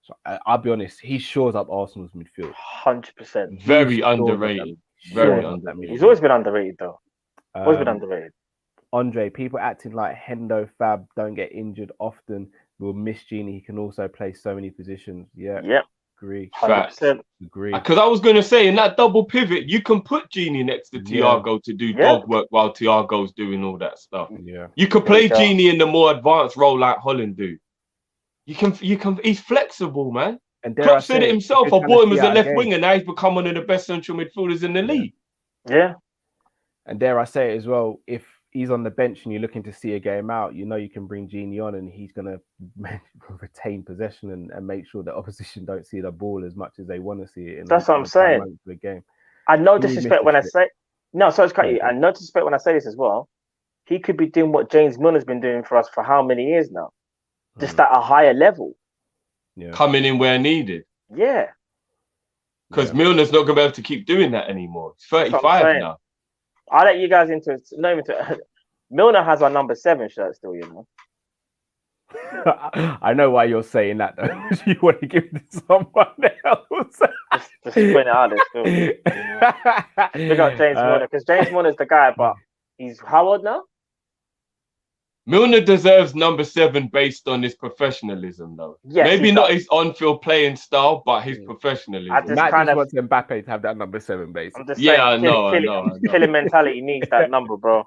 So I'll be honest, he shores up Arsenal's midfield. 100%. Very underrated. Very underrated. He's always been underrated, though. Andre, people acting like Hendo Fab don't get injured often. We'll miss Gini. He can also play so many positions. Yeah. Agree. 100%. Agree. Because I was going to say, in that double pivot, you can put Gini next to Thiago to do dog work while Thiago's doing all that stuff. Yeah. You could play Gini in the more advanced role like Holland do. You can. He's flexible, man. And Klopp said it himself. I bought him as a left winger. Now he's become one of the best central midfielders in the league. Yeah. And dare I say it as well, if he's on the bench and you're looking to see a game out, you know you can bring Gini on and he's going to retain possession and make sure that opposition don't see the ball as much as they want to see it. That's what I'm saying. The game. I no disrespect when I say... No, sorry, I no disrespect when I say this as well. He could be doing what James Milner's been doing for us for how many years now? Just at a higher level. Yeah. Coming in where needed. Yeah. Because Milner's not going to be able to keep doing that anymore. He's 35 now. I'll let you guys into it. Milner has our number 7 shirt still, you know. I know why you're saying that, though. You want to give it to someone else. just point it out there still. Look at James Milner, because James Milner's the guy, but he's how old now? Milner deserves number 7 based on his professionalism, though. Yes, maybe not his on-field playing style, but his professionalism. Matt just wants Mbappe to have that number 7 base. I know. Killing mentality needs that number, bro.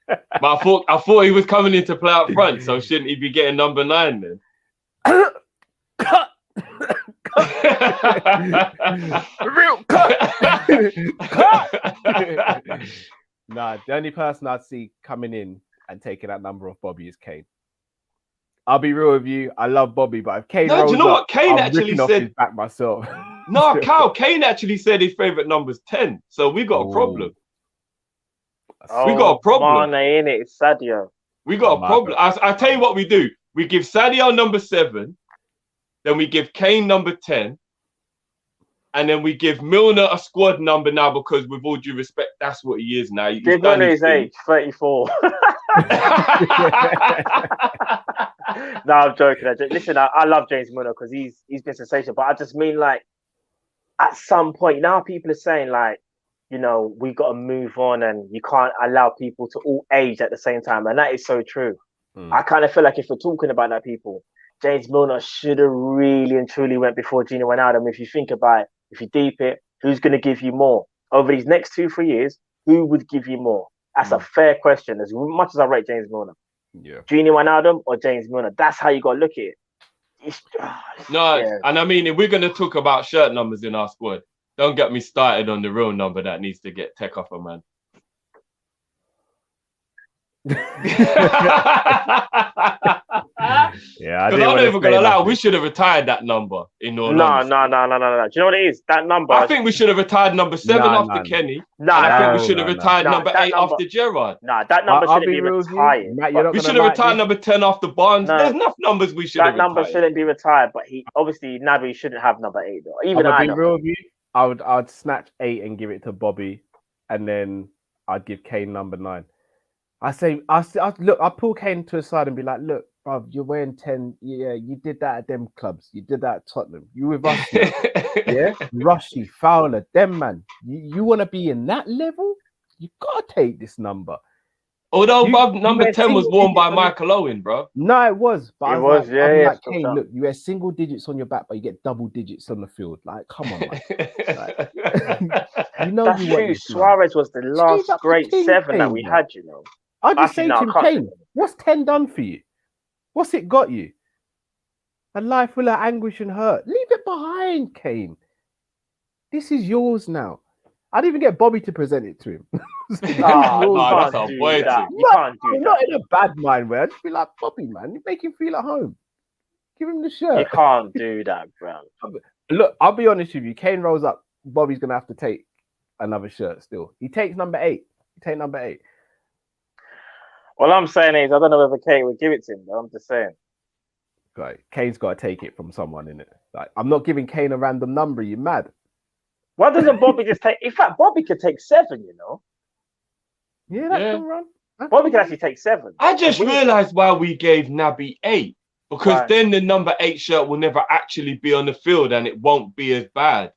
But I thought he was coming in to play up front, so shouldn't he be getting number 9 then? Real cut. Nah, the only person I'd see coming in and taking that number off Bobby is Kane. I'll be real with you. I love Bobby, but if Kane rolls do you know up, what Kane I'm actually said? His back myself. No, Kane actually said his favorite number's 10. So we got a problem. We got a problem. Mane, innit? It's Sadio. We got a problem. I tell you what we do. We give Sadio number 7, then we give Kane number 10, and then we give Milner a squad number now, because with all due respect, that's what he is now. Give Milner his age, 34. No, I'm joking. Listen, I love James Milner because he's been sensational, but I just mean, like, at some point, now people are saying, like, you know, we got to move on and you can't allow people to all age at the same time. And that is so true. I kind of feel like if we're talking about that, people, James Milner should have really and truly went before Gini Wijnaldum. If you think about it, if you deep it, who's going to give you more? Over these next 2-3 years, who would give you more? That's a fair question. As much as I rate James Milner. Yeah. Gini Wijnaldum or James Milner? That's how you got to look at it. And I mean, if we're going to talk about shirt numbers in our squad, don't get me started on the real number that needs to get tech off a man. Yeah, because I'm not even gonna lie, we should have retired that number. No. Do you know what it is? That number. I think we should have retired number 7 after Kenny. I think we should have retired number 8 after Gerrard. That number shouldn't be retired. We should have retired number 10 after Barnes. There's enough numbers we should have retired. That number shouldn't be retired, but Naby shouldn't have number 8 though. Even I'll be real with you. I'd snatch 8 and give it to Bobby, and then I'd give Kane number 9. I pull Kane to a side and be like, look, bruv, you're wearing 10. Yeah, you did that at them clubs. You did that at Tottenham. You with us, yeah? Rushy, Fowler, them man. You want to be in that level? You gotta take this number. Although You number wear 10 was single worn by digits on your- Michael Owen, bro. No, it was. But It I was, was yeah, I'm yeah, like, still Kane, so. look, you wear single digits on your back, but you get double digits on the field. Like, come on, man. You know That's you want true. this, man. Suarez was the last Change up the great team, 7 that Kane, we bro. had, you know. I just Actually, say no, to I him, can't say Kane, that. what's 10 done for you? What's it got you? A life full of anguish and hurt. Leave it behind, Kane. This is yours now. I didn't even get Bobby to present it to him. This is Ah, yours you nah, now. that's can't our do boy that. thing. You can't do Not that. in a bad mind way. I just be like, Bobby, man, you make him feel at home. Give him the You shirt. can't do that, bro. Look, I'll be honest with you. Kane rolls up. Bobby's gonna have to take another shirt still. He takes number 8. He take number 8. All I'm saying is, I don't know whether Kane would give it to him, though. I'm just saying. Right. Kane's got to take it from someone in it. Like, I'm not giving Kane a random number. You mad? Why doesn't Bobby just take? In fact, Bobby could take 7. You know, Yeah, that Yeah. can run. That Bobby can could run. actually take 7. I just We- realised why we gave Naby 8. Because Why? then the number 8 shirt will never actually be on the field and it won't be as bad.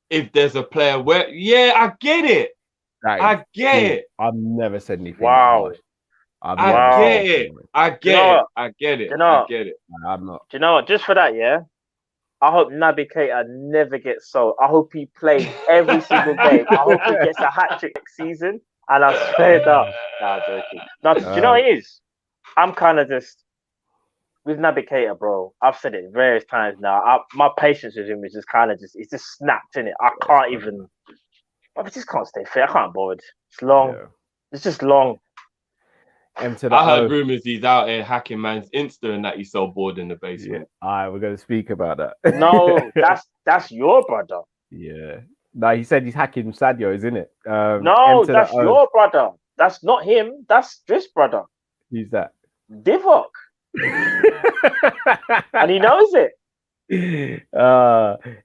If there's a player where, yeah, I get it. That is I get deep. it. I've never said anything. Wow. I've I never said get anything. it. I get know it. what? I get it. You know I what? get it. I'm not. Do you know what? Just for that, yeah. I hope Naby Keita never gets sold. I hope he plays every single game. I hope he gets a hat trick next season. And I swear that. Nah, I'm joking. Now, do you know what it is? I'm kind of just with Naby Keita, bro. I've said it various times now. My patience with him is just kind of it's just snapped in it. I can't even. I just can't stay fit. I can't board. It's long. Yeah. It's just long. M to the I heard O. rumours he's out here hacking man's Insta and that he's so bored in the Yeah. basement. All right, we're going to speak about that. No, that's your brother. Yeah. No, he said he's hacking Sadio's, isn't it? No, M to that's the O. your brother. That's not him. That's this brother. Who's that? Divock. And he knows it.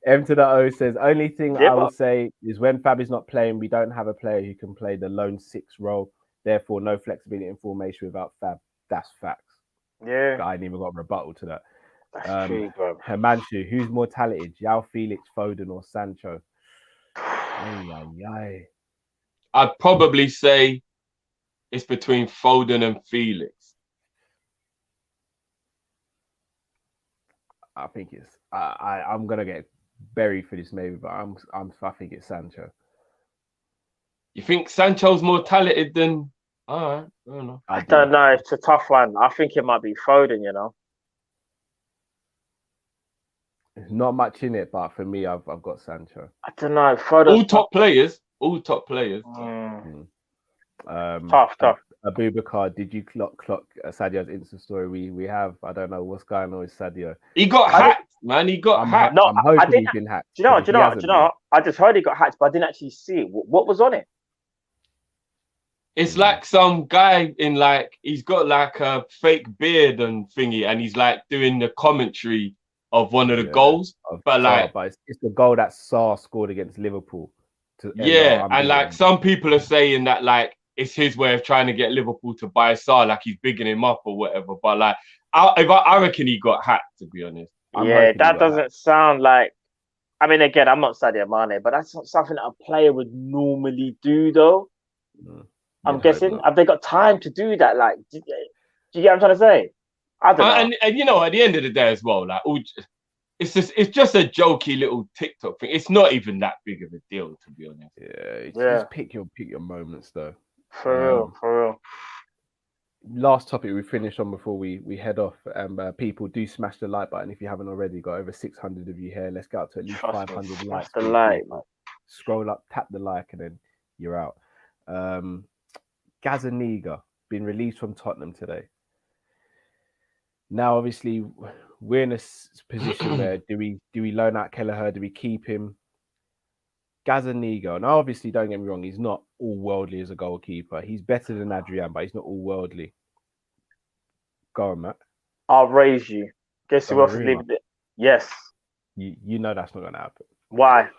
M to the O says, only thing I will Divock. say is when Fab is not playing, we don't have a player who can play the lone 6 role. Therefore, no flexibility in formation without Fab. That's facts. Yeah, I ain't even got a rebuttal to that. that's true, bro. Hermanchu, who's more talented, João Felix, Foden, or Sancho? Ay, ay, ay. I'd probably say it's between Foden and Felix. I think it's. I'm gonna get buried for this maybe, but I think it's Sancho. You think Sancho's more talented than? All right, I don't know. I don't know. It's a tough one. I think it might be Foden, you know. There's not much in it, but for me, I've got Sancho. I don't know. Foden. All top players. All top players. Tough. Abubakar, did you clock Sadio's Insta story? We have. I don't know what's going on with Sadio. He got hacked, man. He got hacked. No, I'm hoping I didn't. he's been hacked. Do you know? If he hasn't been- I just heard he got hacked, but I didn't actually see it. What was on it? It's like some guy in like he's got like a fake beard and thingy, and he's like doing the commentary of one of the goals. But like, it's the goal that Sarr scored against Liverpool. And like some people are saying that like it's his way of trying to get Liverpool to buy Sarr, like he's bigging him up or whatever. But like, I reckon he got hacked, to be honest. Yeah, that doesn't sound like. I mean, again, I'm not Sadio Mane, but that's not something that a player would normally do, though. I'm guessing. Have they got time to do that? Like, do you get what I'm trying to say? I don't know. And you know, at the end of the day as well, like, it's just a jokey little TikTok thing. It's not even that big of a deal, to be honest. Just pick your moments, though. For real. Last topic we finish on before we head off. People do smash the like button if you haven't already. Got over 600 of you here. Let's get up to at least 500 likes. The like, man. Scroll up, tap the like, and then you're out. Gazaniga been released from Tottenham today. Now, obviously, we're in a position where do we loan out Kelleher? Do we keep him? Gazaniga, and obviously, don't get me wrong, he's not all worldly as a goalkeeper. He's better than Adrian, but he's not all worldly. Go on, Matt. I'll raise you. Guess who else is leaving it? Yes. You know that's not going to happen. Why?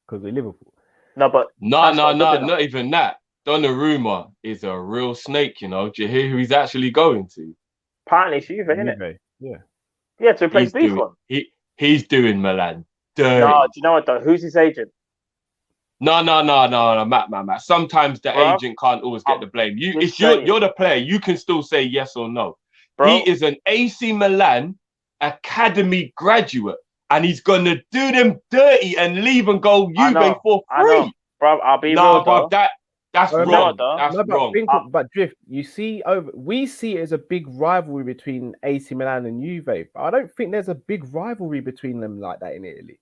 Because we're Liverpool. No, but not even that. Donnarumma is a real snake, you know. Do you hear who he's actually going to? Apparently, it's Juve, isn't it? Yeah. Yeah, to replace Buffon. He's doing Milan dirty. No, do you know what though? Who's his agent? No, Matt. Sometimes the agent can't always get the blame. You're the player. You can still say yes or no. Bro. He is an AC Milan academy graduate, and he's gonna do them dirty and leave and go Juve for free. Bro, I'll be real, bro. That's wrong. That's wrong. But Drift, you see, we see it as a big rivalry between AC Milan and Juve, but I don't think there's a big rivalry between them like that in Italy.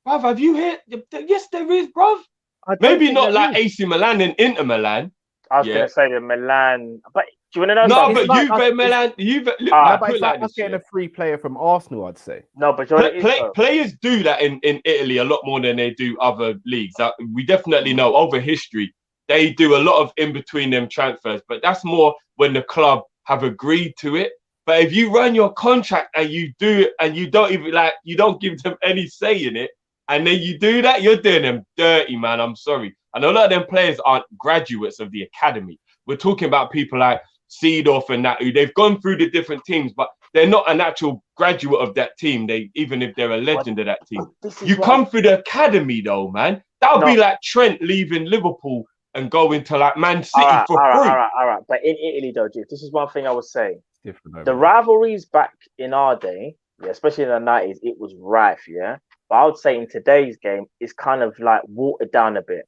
Bruv, have you heard? Yes, there is, bruv. Maybe not like AC Milan and Inter Milan. I was gonna say the Milan, but do you want to know? No, but Juve, Milan, Juve. It's like us getting a free player from Arsenal, I'd say. No, but players do that in Italy a lot more than they do other leagues. We definitely know over history they do a lot of in between them transfers, but that's more when the club have agreed to it. But if you run your contract and you do it and you don't even you don't give them any say in it, and then you do that, you're doing them dirty, man. I'm sorry. And a lot of them players aren't graduates of the academy. We're talking about people like Seedorf and that, who they've gone through the different teams, but they're not an actual graduate of that team. Even if they're a legend of that team. You come through the academy though, man. That would be like Trent leaving Liverpool and going to like Man City for free. All right. But in Italy though, Jeff, this is one thing I was saying. The rivalries back in our day, especially in the 90s, it was rife, yeah? But I would say in today's game, it's kind of like watered down a bit.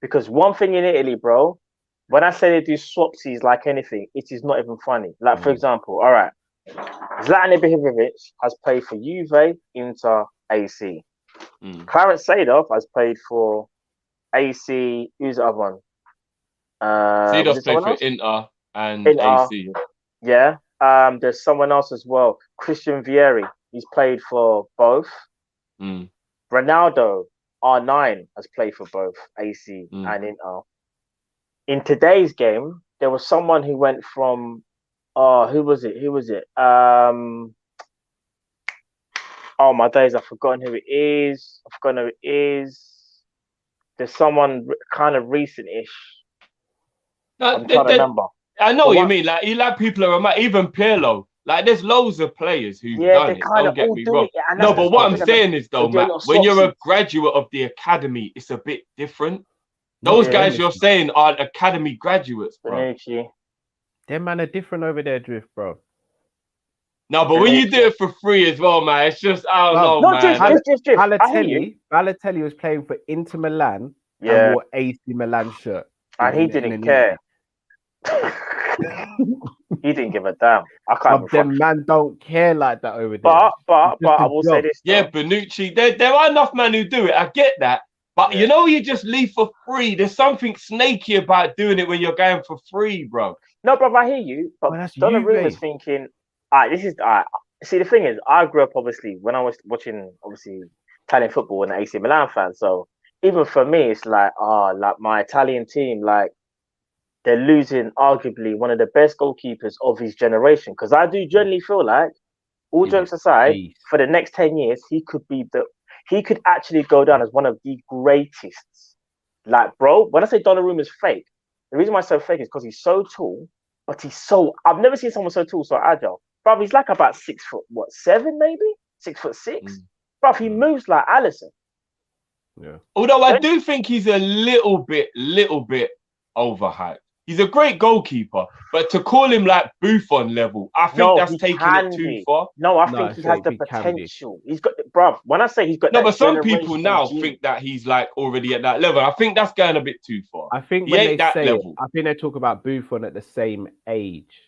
Because one thing in Italy, bro, when I say they do swapsies like anything, it is not even funny. Like, for example, all right, Zlatan Ibrahimovic has played for Juve, Inter, AC. Clarence Seedorf has played for AC. Who's the other one? Seedorf played for Inter and AC. Yeah. There's someone else as well. Christian Vieri. He's played for both. Ronaldo, R9, has played for both AC and Inter. In today's game, there was someone who went from who was it? Oh my days, I've forgotten who it is. There's someone kind of recent-ish. I'm trying to remember. I know what you mean. Like people are even Pirlo. Like there's loads of players who've done it. Don't get me wrong. No, but what I'm saying is though, Matt, when you're a graduate of the academy, it's a bit different. Those guys you're saying are academy graduates, bro. Them man are different over there, Drift, bro. No, but when you do it for free as well, man, it's just I don't know, man. Balotelli was playing for Inter Milan and wore AC Milan shirt. And he didn't care. He didn't give a damn. I can't. Them man don't care like that over there. But I will say this. Yeah, Bonucci. There are enough men who do it. I get that. But you know, you just leave for free. There's something snaky about doing it when you're going for free, bro. No, bro, I hear you. But Donnarumma's thinking, See, the thing is, I grew up obviously when I was watching Italian football and an AC Milan fan. So even for me, it's like my Italian team, like they're losing arguably one of the best goalkeepers of his generation. Because I do generally feel like, all jokes aside, for the next 10 years, he could actually go down as one of the greatest. Like, bro, when I say Donnarumma's fake, the reason why it's so fake is because he's so tall, but I've never seen someone so tall, so agile. Bro, he's like about 6'7", maybe? 6'6". Bro, he moves like Alisson. Yeah. Although I do think he's a little bit overhyped. He's a great goalkeeper, but to call him like Buffon level, I think that's taking it too far. No, I think he has the potential. He's got, bro. When I say he's got, but some people now think that he's like already at that level. I think that's going a bit too far. I think when they say it, I think they talk about Buffon at the same age.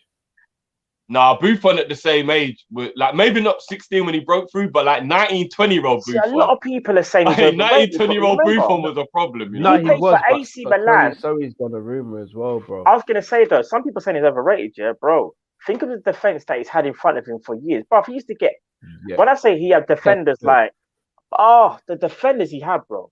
Nah, Buffon at the same age, like maybe not 16 when he broke through, but like 19, 20-year-old Buffon. A lot of people are saying 19, 20-year-old Buffon was a problem. You know? No, he was. For AC Milan. So he's got a rumor as well, bro. I was gonna say though, some people saying he's overrated, yeah, bro. Think of the defense that he's had in front of him for years, bro. He used to get. When I say he had defenders, the defenders he had, bro.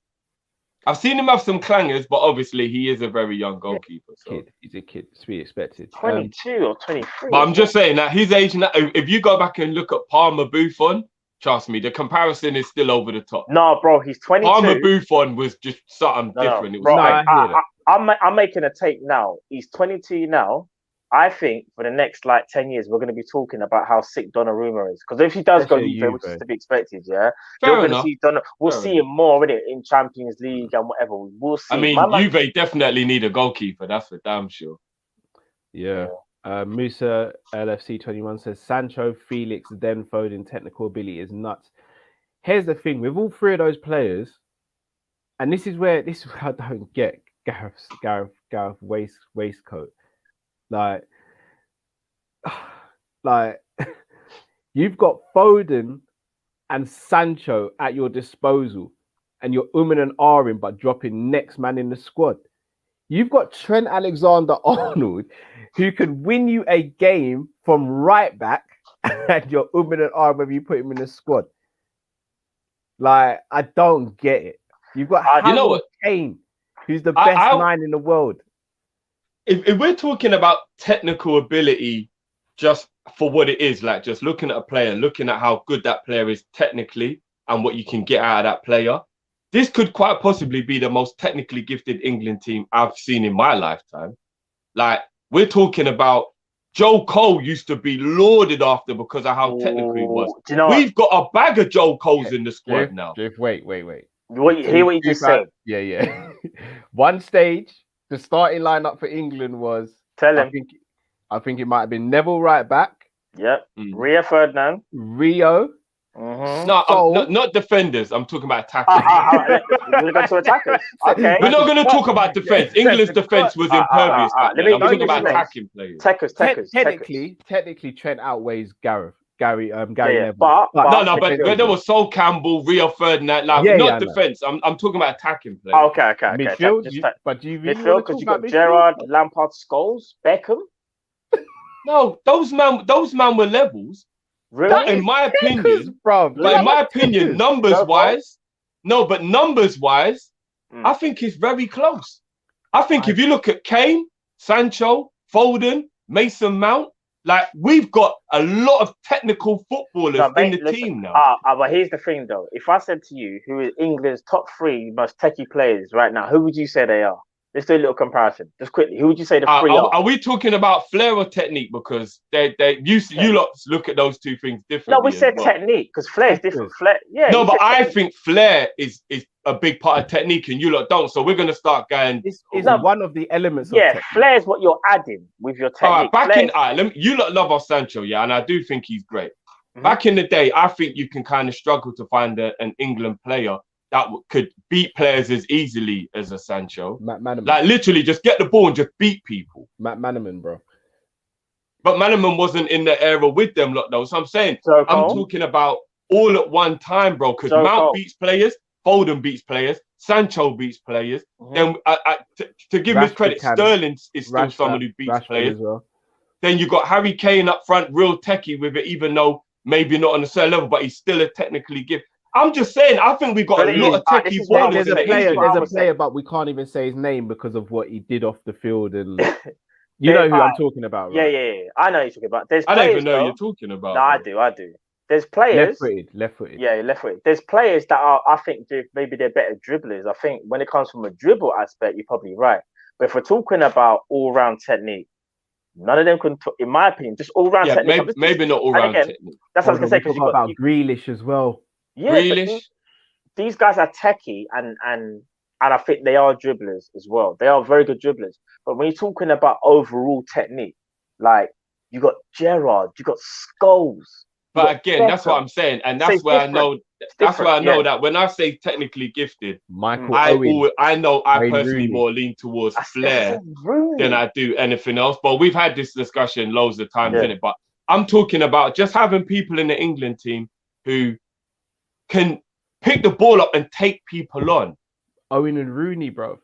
I've seen him have some clangers, but obviously he is a very young goalkeeper. So. He's a kid, to be expected. 22 or 23. But I'm just saying that his age, if you go back and look at Palmer Buffon, trust me, the comparison is still over the top. No, bro, he's 22. Palmer Buffon was just something different. It was bro, I'm making a take now. He's 22 now. I think for the next like 10 years, we're going to be talking about how sick Donnarumma is. Because if he does go Especially Juve, which is to be expected, yeah, Fair you're going to enough. see we'll Fair see him more in it in Champions League and whatever. We'll see. I mean, Juve definitely need a goalkeeper. That's for damn sure. Yeah. Musa LFC 21 says Sancho, Felix, then Foden technical ability is nuts. Here's the thing with all three of those players, and this is where I don't get Gareth waistcoat. Like you've got Foden and Sancho at your disposal, and you're and ahhing but dropping next man in the squad. You've got Trent Alexander-Arnold, who can win you a game from right back, and you're and ahhing whether you put him in the squad. Like, I don't get it. You've got Harry Kane, who's the best 9 in the world. If we're talking about technical ability, just for what it is, like just looking at a player, looking at how good that player is technically and what you can get out of that player, this could quite possibly be the most technically gifted England team I've seen in my lifetime. Like, we're talking about Joe Cole used to be lauded after because of how technical he was. We've got a bag of Joe Coles in the squad now. Wait. Hear what you just said. Yeah. One stage, the starting lineup for England was... Tell him. I think it might have been Neville right back. Yep. Rio Ferdinand. Rio. Mm-hmm. No, not defenders. I'm talking about attackers. We're going to attackers. Okay. We're not going to talk about defense. England's defense was impervious. I'm talking about attacking players. Technically, Trent outweighs Gary Neville. But there was Sol Campbell, Rio Ferdinand. Not defense. I'm talking about attacking players. Okay. Midfield, but do you really midfield because you got Gerrard, Lampard, Scholes, Beckham. No, those man were levels. Really? That, in my opinion, numbers-wise, I think it's very close. I think if you look at Kane, Sancho, Foden, Mason Mount, like, we've got a lot of technical footballers in the team now. But here's the thing, though. If I said to you, who is England's top 3 most techie players right now, who would you say they are? Let's do a little comparison, just quickly. Who would you say the 3 are? Are we talking about flair or technique? Because you lot look at those two things differently. No, we said technique because flair is different. Flair, yeah. No, but I think flair is a big part of technique, and you lot don't. So we're going to start going. This is one of the elements. Yeah, flair is what you're adding with your technique. You lot love our Sancho, yeah, and I do think he's great. Mm-hmm. Back in the day, I think you can kind of struggle to find an England player that could beat players as easily as a Sancho. Like, literally just get the ball and just beat people. Matt Manaman, bro. But Manaman wasn't in the era with them lot, though. So I'm saying, I'm talking about all at one time, bro. Because Mount beats players, Foden beats players, Sancho beats players. Then to give him credit, Sterling is still someone who beats players. Well. Then you got Harry Kane up front, real techie with it, even though maybe not on a certain level, but he's still a technically gifted. I'm just saying, I think we've got a lot of techie ballers. There's a player, but we can't even say his name because of what he did off the field. And you know who I'm talking about, right? Yeah. I know who you're talking about. I don't even know who you're talking about. No, I do. There's players... Left-footed. Yeah, left-footed. There's players that are, I think, maybe they're better dribblers. I think when it comes from a dribble aspect, you're probably right. But if we're talking about all-round technique, none of them can, in my opinion, just all-round technique. Maybe not all-round technique. That's what I was going to say. Because you got Grealish as well. Yeah, these guys are techie and I think they are dribblers as well. They are very good dribblers. But when you're talking about overall technique, like, you got Gerrard, you got Scholes. But again, that's what I'm saying, and that's where I know. That's where I know that when I say technically gifted, I personally more lean towards flair than I do anything else. But we've had this discussion loads of times, innit? But I'm talking about just having people in the England team who can pick the ball up and take people on. Owen and Rooney, bro.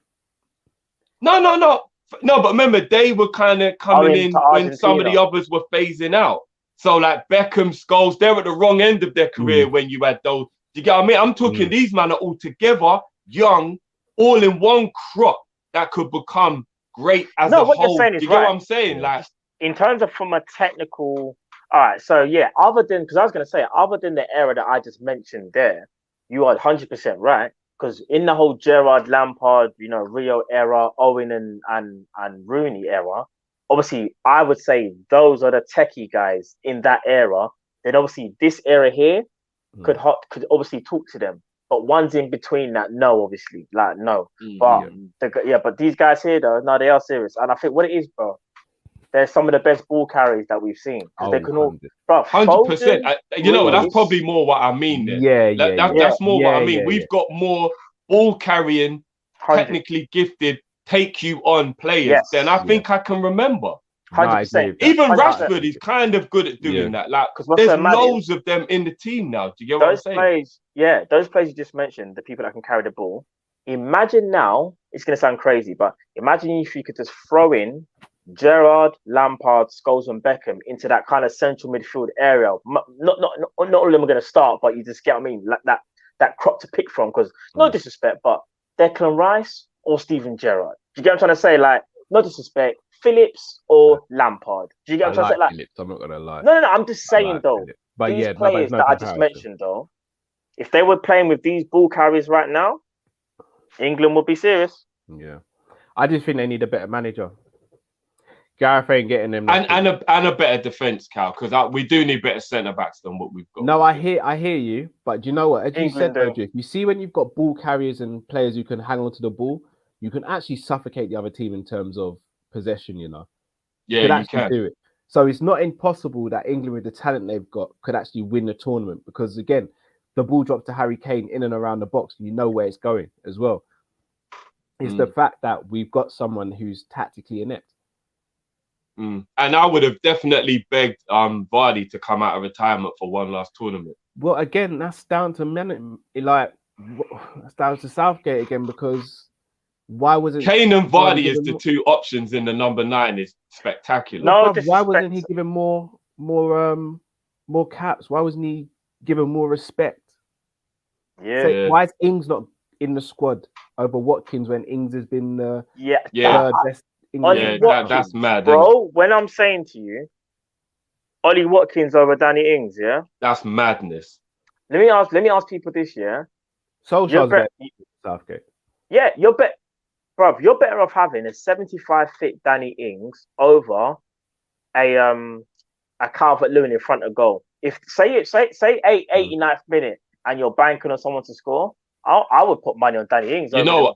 No. But remember, they were kind of coming in when some of the others were phasing out. So like Beckham, Scholes, they're at the wrong end of their career when you had those. You get what I mean? I'm talking these men are all together, young, all in one crop that could become great as a whole. You're saying is you get what I'm saying? Like, in terms of from a technical... All right, so yeah, other than the era that I just mentioned there, you are 100% right. Because in the whole Gerrard, Lampard, Rio era, Owen and Rooney era, obviously, I would say those are the techie guys in that era. Then obviously this era here could obviously talk to them. But ones in between that, no, obviously, like no. But but these guys here, though, no, they are serious. And I think what it is, bro, they're some of the best ball carriers that we've seen. They can all, bro, 100%. You know, that's probably more what I mean. Then. That's more what I mean. We've got more ball carrying, technically gifted, take you on players than I think I can remember. 100%. Even Rashford is kind of good at doing that. Like, there's loads of them in the team now. Do you get what I'm saying? Those players you just mentioned, the people that can carry the ball. Imagine now, it's going to sound crazy, but imagine if you could just throw in Gerrard, Lampard, Scholes, and Beckham into that kind of central midfield area. Not all of them are going to start, but you just get what I mean, like that crop to pick from. Because no disrespect, but Declan Rice or Steven Gerrard. Do you get what I'm trying to say? Like, no disrespect. Phillips or Lampard. Do you get what I'm trying to say? Phillips, I'm not gonna lie. No. I'm just saying though. But these players that I just mentioned though, if they were playing with these ball carriers right now, England would be serious. Yeah, I just think they need a better manager. Gareth ain't getting them, and a better defense, Cal, because we do need better centre backs than what we've got. No, I hear you, but do you know what? As you said, though, you see when you've got ball carriers and players who can hang on to the ball, you can actually suffocate the other team in terms of possession, you know. Yeah, you can do it. So it's not impossible that England, with the talent they've got, could actually win the tournament, because again, the ball drops to Harry Kane in and around the box, you know where it's going as well. It's the fact that we've got someone who's tactically inept. And I would have definitely begged Vardy to come out of retirement for one last tournament. Well, again, that's down to that's down to Southgate again, because why wasn't Kane and Vardy is the two options in the number 9 is spectacular. No, why wasn't he given more caps? Why wasn't he given more respect? Yeah. Why is Ings not in the squad over Watkins when Ings has been the best English? That's mad, bro. When I'm saying to you, Ollie Watkins over Danny Ings, that's madness. Let me ask people this, Solskjaer's better than Southgate. Yeah, you're better off having a 75 fit Danny Ings over a Calvert-Lewin in front of goal. If say 89th minute and you're banking on someone to score, I would put money on Danny Ings. You know,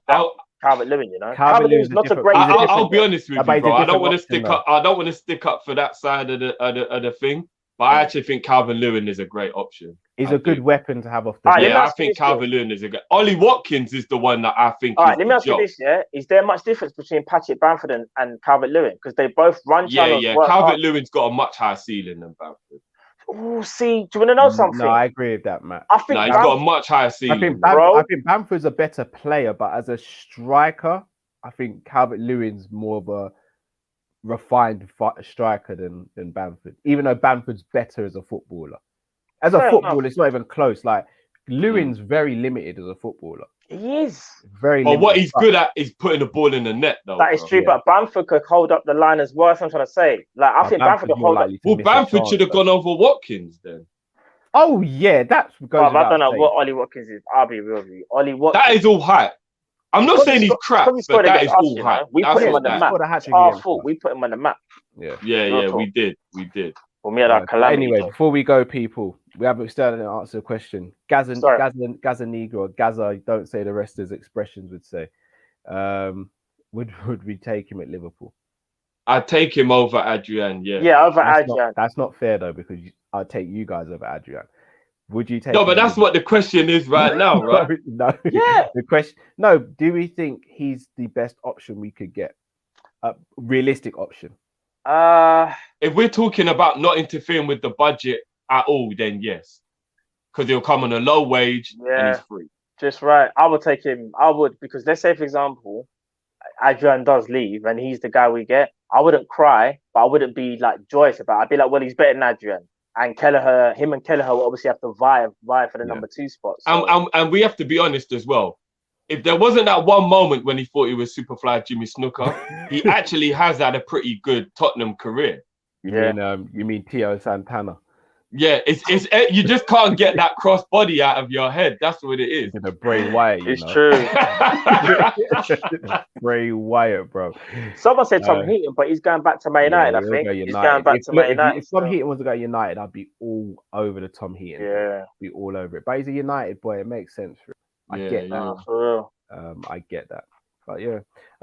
Calvert-Lewin, you know, Calvert-Lewin's not a great. I'll be honest with you, bro. I don't want to stick up. I don't want to stick up for that side of the thing. But I actually think Calvert-Lewin is a great option. He's a good weapon to have off the. I think Calvert-Lewin is a good. Ollie Watkins is the one that I think. All right, let me ask you this: is there much difference between Patrick Bamford and Calvert-Lewin? Because they both run channels. Yeah. Calvert-Lewin's got a much higher ceiling than Bamford. Oh, see, do you want to know something? No, I agree with that, Matt. I think he's got a much higher ceiling. I think Bamford's a better player, but as a striker, I think Calvert-Lewin's more of a refined striker than Bamford. Even though Bamford's better as a footballer. As a footballer, it's not even close. Like, Lewin's very limited as a footballer. He is. Very limited. But what he's good at is putting the ball in the net, though. That is true, but Bamford could hold up the line as well. That's what I'm trying to say. Like, I think Bamford could hold up. Well, Bamford should have gone over Watkins then. Oh, yeah, that's I don't know what Ollie Watkins is. I'll be real with you. Ollie Watkins. That is all hype. I'm not saying he's crap, but that is all hype. We put him on the map. It's our fault. We put him on the map. Yeah, we did. Anyway, before we go, people, we haven't started to answer a question. Gazaniga or Gaza, don't say the rest as expressions would say. Would we take him at Liverpool? I'd take him over Adrian, over Adrian. That's not fair though, because I'd take you guys over Adrian. Would you take? No, but that's what the question is right now, right? No. Yeah. The question. No. Do we think he's the best option we could get? A realistic option. If we're talking about not interfering with the budget at all, then yes, because he'll come on a low wage and he's free. Just right. I would take him. I would, because let's say, for example, Adrian does leave and he's the guy we get. I wouldn't cry, but I wouldn't be like joyous about it. I'd be like, well, he's better than Adrian. And him and Kelleher will obviously have to vie for the number 2 spot. So. And we have to be honest as well. If there wasn't that one moment when he thought he was Superfly Jimmy Snooker, he actually has had a pretty good Tottenham career. You mean Tio Santana? Yeah, it's you just can't get that cross body out of your head. That's what it is. The Bray Wyatt, It's true. Bray Wyatt, bro. Someone said Tom Heaton, but he's going back to Man United. I think he's going back to Man United. If Tom Heaton was to go United, I'd be all over the Tom Heaton. Yeah, be all over it. But he's a United boy. It makes sense for him. I get that. for real. I get that. But yeah,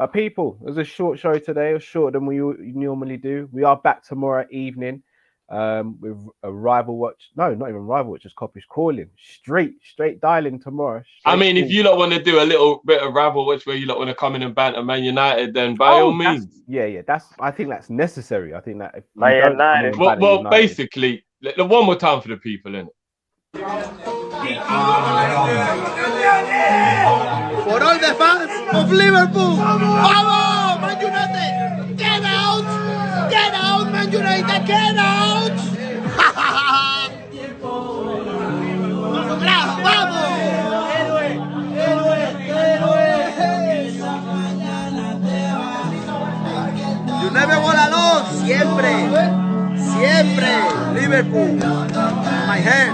people, it was a short show today. It was shorter than we normally do. We are back tomorrow evening. With a rival watch. No, not even rival watch, just Kopish calling. Straight dialing tomorrow. I mean, if you lot want to do a little bit of rival watch where you lot want to come in and banter Man United, then by all means. Yeah. I think that's necessary. I think that if Man United. Well, basically, one more time for the people, innit? For all the fans of Liverpool, vamos, Man United, get out, Man United, get out. Vamos. You never won alone, siempre, Liverpool, my hand.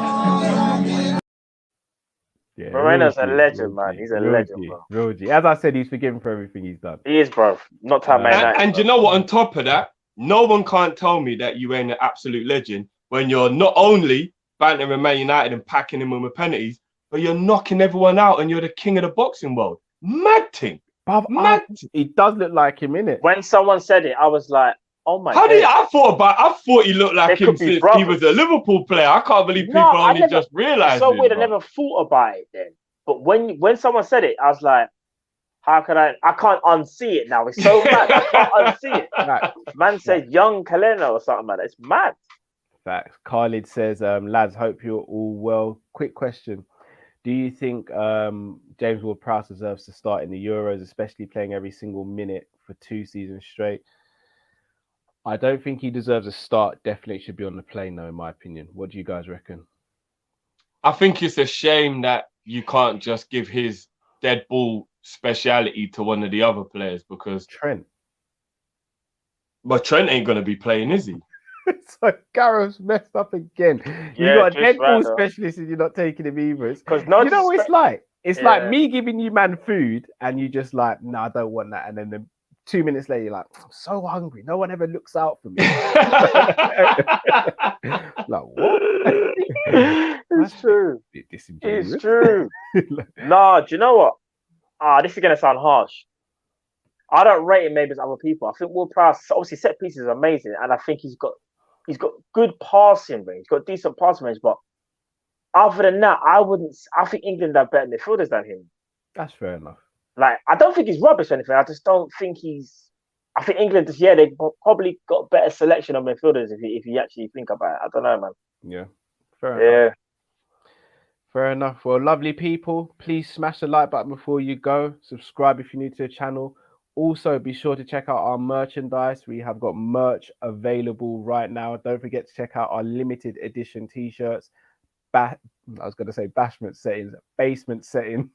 Yeah, Moreno's a legend, man. He's a legend, bro. Real G. As I said, he's forgiven for everything he's done. He is, bro. Not time, man. And you know what? On top of that, no one can't tell me that you ain't an absolute legend when you're not only bantering Man United and packing him with penalties, but you're knocking everyone out and you're the king of the boxing world. Mad thing. He does look like him, innit? When someone said it, I was like, "Oh my god!" I thought he looked like him since he was a Liverpool player. I can't believe people only just realised. So weird. I never thought about it then. But when someone said it, I was like, "How can I can't unsee it now. It's so mad. I can't unsee it." Right. Man said young Kalena or something like that. It's mad. Facts. Khalid says, lads, hope you're all well. Quick question. Do you think James Ward-Prowse deserves to start in the Euros, especially playing every single minute for 2 seasons straight? I don't think he deserves a start. Definitely should be on the plane, though, in my opinion. What do you guys reckon? I think it's a shame that you can't just give his dead ball speciality to one of the other players because Trent. But Trent ain't going to be playing, is he? So Gareth's messed up again. You got a dead ball specialist and you're not taking him either. Because you know what it's like? It's like me giving you man food and you just like, no, I don't want that. And then 2 minutes later, you're like, I'm so hungry. No one ever looks out for me. Like, what? It's true. It's true. Nah, do you know what? This is going to sound harsh. I don't rate him maybe as other people. I think Ward-Prowse, obviously set pieces are amazing. And I think he's got good passing range. He's got decent passing range. But other than that, I think England have better midfielders than him. That's fair enough. Like, I don't think he's rubbish or anything. I just don't think I think England this year, they probably got better selection of midfielders if you actually think about it. I don't know, man. Yeah. Fair enough. Fair enough. Well, lovely people, please smash the like button before you go. Subscribe if you're new to the channel. Also, be sure to check out our merchandise. We have got merch available right now. Don't forget to check out our limited edition t-shirts. I was going to say basement settings. Can't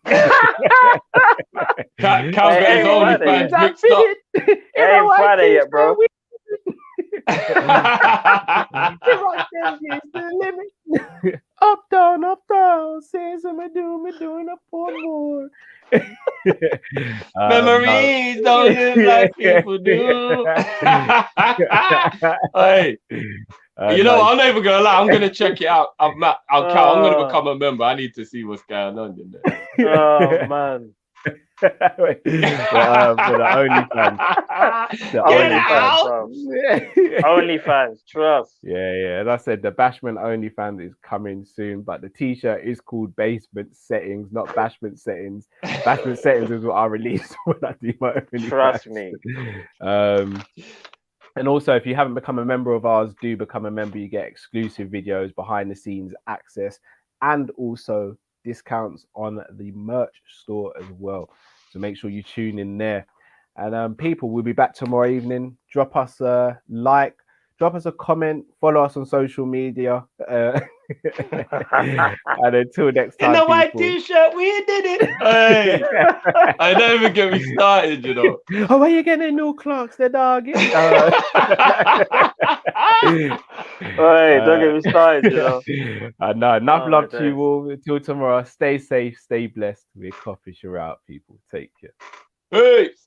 get his OnlyFans mixed up. It ain't Friday yet, bro. Up, down, says I'm doing a poor more. Memories don't live like people do. Hey, you know what? I'm not even gonna lie. I'm gonna check it out. I'm gonna become a member. I need to see what's going on in there. Oh man. For the OnlyFans. OnlyFans, trust. Yeah. As I said, the Bashment OnlyFans is coming soon, but the t-shirt is called Basement Settings, not Bashment Settings. Bashment Settings is what I release when I do my OnlyFans. Trust me. And also, if you haven't become a member of ours, do become a member. You get exclusive videos, behind the scenes access, and also discounts on the merch store as well. So make sure you tune in there. And people, we'll be back tomorrow evening. Drop us a like, drop us a comment, follow us on social media. And until next time, In the white people. t-shirt, we did it. Hey, I don't even get me started, you know. Oh, where you getting new clocks, the dog? Hey, don't get me started, you know. No, enough Oh, love my to you days. all. Until tomorrow, stay safe, stay blessed. We're Kop-Ish, you're out, people. Take care. Peace.